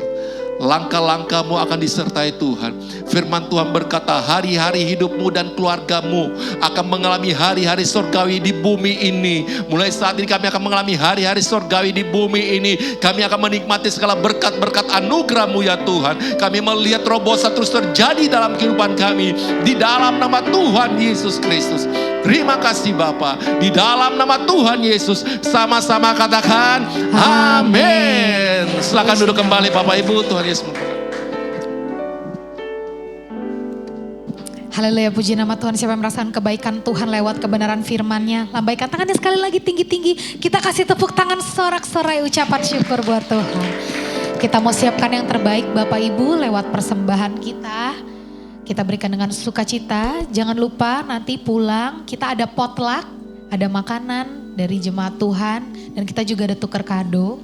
Langkah-langkahmu akan disertai Tuhan. Firman Tuhan berkata, hari-hari hidupmu dan keluargamu akan mengalami hari-hari surgawi di bumi ini. Mulai saat ini kami akan mengalami hari-hari surgawi di bumi ini. Kami akan menikmati segala berkat-berkat anugerah-Mu ya Tuhan. Kami melihat terobosan terus terjadi dalam kehidupan kami. Di dalam nama Tuhan Yesus Kristus. Terima kasih Bapa. Di dalam nama Tuhan Yesus, sama-sama katakan amin. Silakan duduk kembali Bapak Ibu. Tuhan Yesus memberkati. Haleluya, puji nama Tuhan. Siapa yang merasakan kebaikan Tuhan lewat kebenaran firman-Nya? Lambaikan tangannya sekali lagi tinggi-tinggi. Kita kasih tepuk tangan sorak-sorai ucapan syukur buat Tuhan. Kita mau siapkan yang terbaik Bapak Ibu lewat persembahan kita. Kita berikan dengan sukacita. Jangan lupa nanti pulang kita ada potluck, ada makanan dari jemaat Tuhan. Dan kita juga ada tukar kado.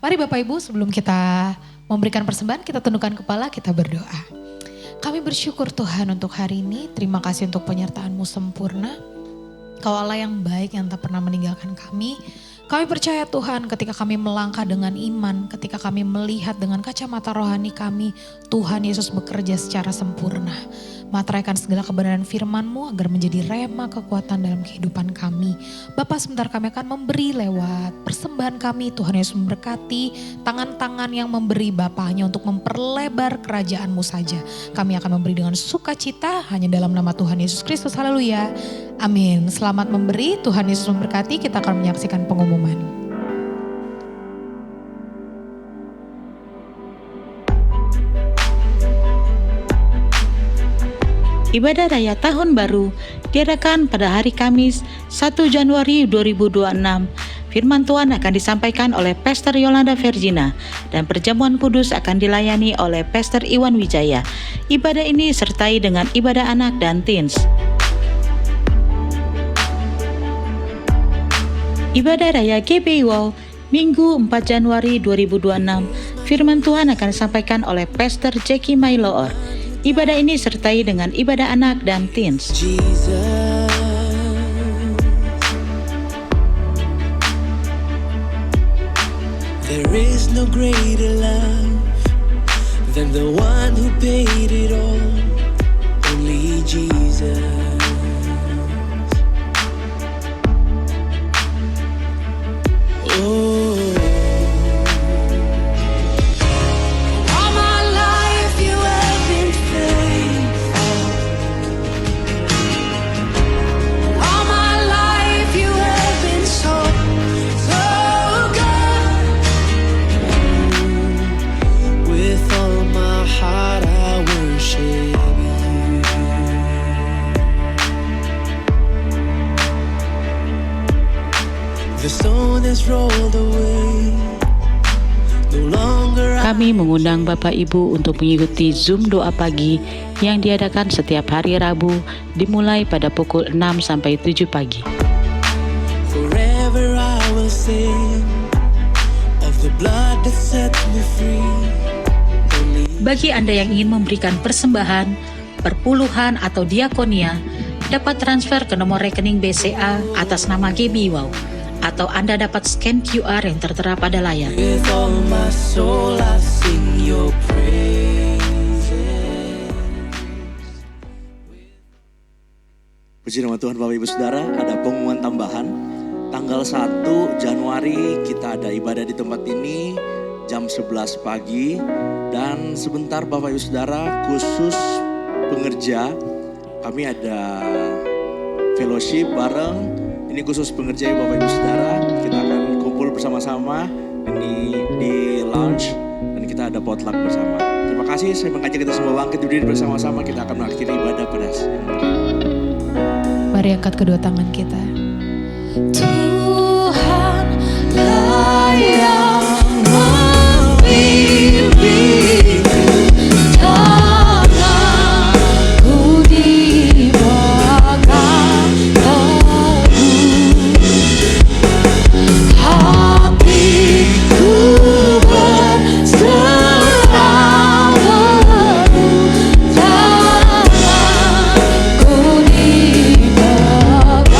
Mari Bapak Ibu, sebelum kita memberikan persembahan, kita tundukkan kepala, kita berdoa. Kami bersyukur Tuhan untuk hari ini. Terima kasih untuk penyertaan-Mu sempurna. Kau Allah yang baik yang tak pernah meninggalkan kami. Kami percaya Tuhan ketika kami melangkah dengan iman, ketika kami melihat dengan kacamata rohani kami, Tuhan Yesus bekerja secara sempurna. Materaikan segala kebenaran firman-Mu agar menjadi rema kekuatan dalam kehidupan kami. Bapa, sebentar kami akan memberi lewat persembahan kami. Tuhan Yesus memberkati tangan-tangan yang memberi Bapa hanya untuk memperlebar kerajaan-Mu saja. Kami akan memberi dengan sukacita hanya dalam nama Tuhan Yesus Kristus. Haleluya. Amin. Selamat memberi. Tuhan Yesus memberkati. Kita akan menyaksikan pengumuman. Ibadah Raya Tahun Baru diadakan pada hari Kamis 1 Januari 2026. Firman Tuhan akan disampaikan oleh Pastor Yolanda Vergina dan perjamuan kudus akan dilayani oleh Pastor Iwan Wijaya. Ibadah ini disertai dengan ibadah anak dan teens. Ibadah Raya GBI Wow Minggu 4 Januari 2026. Firman Tuhan akan disampaikan oleh Pastor Jackie Mailoor. Ibadah ini disertai dengan ibadah anak dan teens. Jesus, there is no greater love than the one who paid it all. Only Jesus. Oh. Kami mengundang Bapak Ibu untuk mengikuti Zoom doa pagi yang diadakan setiap hari Rabu dimulai pada pukul 6 sampai 7 pagi. Forever I will sing of the blood that set me free. Bagi Anda yang ingin memberikan persembahan, perpuluhan atau diakonia, dapat transfer ke nomor rekening BCA atas nama GBI Wow, atau Anda dapat scan QR yang tertera pada layar. With all my soul I sing your praises. Puji nama Tuhan Bapak Ibu Saudara, ada pengumuman tambahan. Tanggal 1 Januari kita ada ibadah di tempat ini jam 11 pagi. Dan sebentar Bapak Ibu Saudara, khusus pengerja, kami ada fellowship bareng. Ini khusus pengerja Bapak Ibu Saudara. Kita akan kumpul bersama-sama di lounge dan kita ada potluck bersama. Terima kasih, saya mengajak kita semua bangkit berdiri bersama-sama. Kita akan mengakhiri ibadah pada siang hari. Mari angkat kedua tangan kita. Tuhan layak memimpinku, tanganku di belakang teguh, hatiku berserah penuh, tanganku di belakang.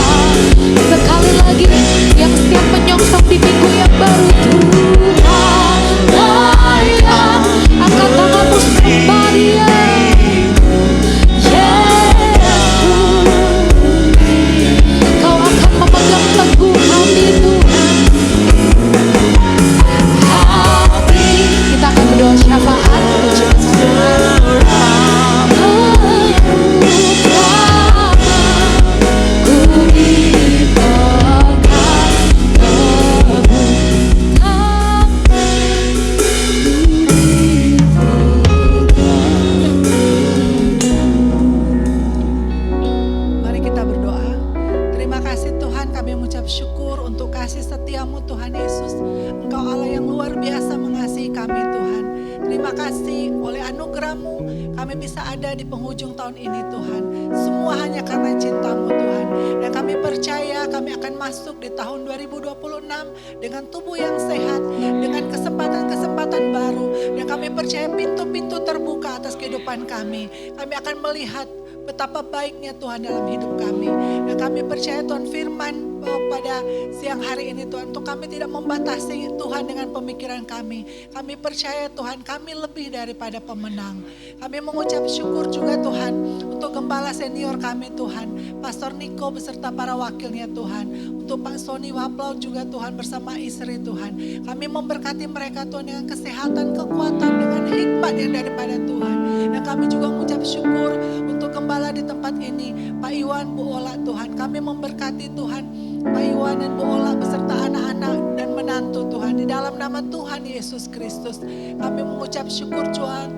setiamu Tuhan Yesus. Engkau Allah yang luar biasa mengasihi kami Tuhan. Terima kasih oleh anugerah-Mu kami bisa ada di penghujung tahun ini Tuhan. Semua hanya karena cinta-Mu Tuhan. Dan kami percaya kami akan masuk di tahun 2026 dengan tubuh yang sehat, dengan kesempatan-kesempatan baru. Dan kami percaya pintu-pintu terbuka atas kehidupan kami. Kami akan melihat betapa baiknya Tuhan dalam hidup kami. Dan kami percaya Tuhan firman pada siang hari ini Tuhan, untuk kami tidak membatasi Tuhan dengan pemikiran kami. Kami percaya Tuhan kami lebih daripada pemenang. Kami mengucap syukur juga Tuhan untuk gembala senior kami Tuhan, Pastor Niko beserta para wakilnya Tuhan. Untuk Pak Sony Waplau juga Tuhan bersama istri Tuhan. Kami memberkati mereka Tuhan dengan kesehatan, kekuatan, dengan hikmat yang daripada Tuhan. Dan kami juga mengucap syukur untuk gembala di tempat ini, Pak Iwan, Bu Ola Tuhan. Kami memberkati Tuhan Pak Iwan dan Bu Ola beserta anak-anak dan menantu Tuhan. Di dalam nama Tuhan Yesus Kristus kami mengucap syukur Tuhan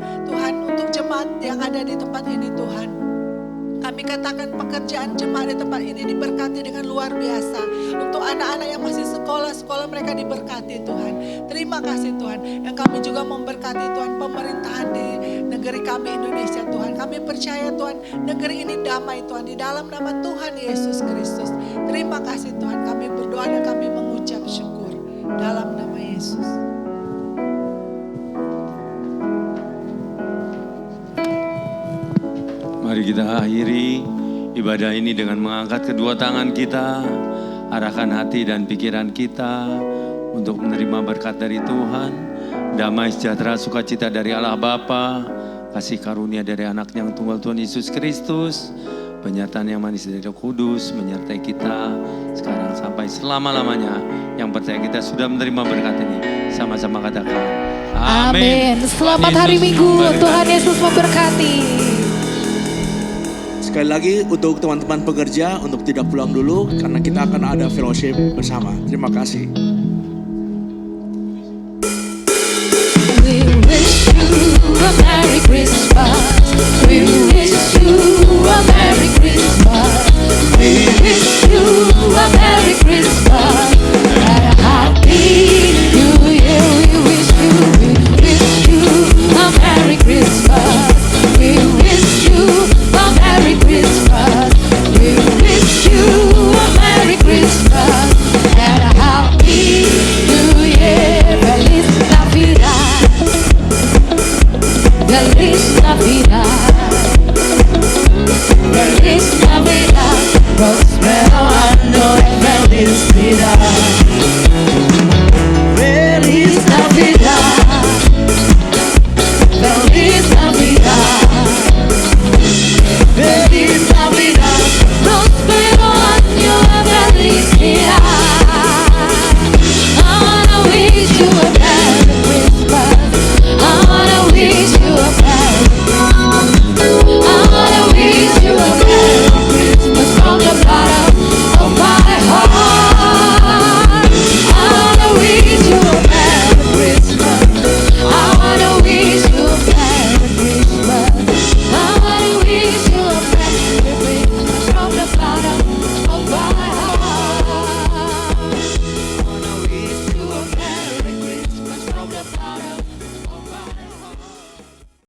untuk jemaat yang ada di tempat ini Tuhan. Kami katakan pekerjaan jemaat di tempat ini diberkati dengan luar biasa. Untuk anak-anak yang masih sekolah mereka diberkati Tuhan. Terima kasih Tuhan. Dan kami juga memberkati Tuhan pemerintahan di negeri kami Indonesia Tuhan. Kami percaya Tuhan negeri ini damai Tuhan di dalam nama Tuhan Yesus Kristus. Terima kasih Tuhan, kami berdoa dan kami mengucap syukur dalam nama Yesus. Mari kita akhiri ibadah ini dengan mengangkat kedua tangan kita, arahkan hati dan pikiran kita untuk menerima berkat dari Tuhan, damai sejahtera sukacita dari Allah Bapa, kasih karunia dari anaknya yang tunggal Tuhan Yesus Kristus, penyertaan yang manis dari Roh Kudus menyertai kita sekarang sampai selama-lamanya. Yang percaya kita sudah menerima berkat ini, sama-sama katakan Amin. Selamat hari Minggu, Tuhan Yesus memberkati. Sekali lagi untuk teman-teman pekerja untuk tidak pulang dulu karena kita akan ada fellowship bersama. Terima kasih. We wish you a Merry Christmas. We wish you a Merry Christmas. We wish you a Merry Christmas.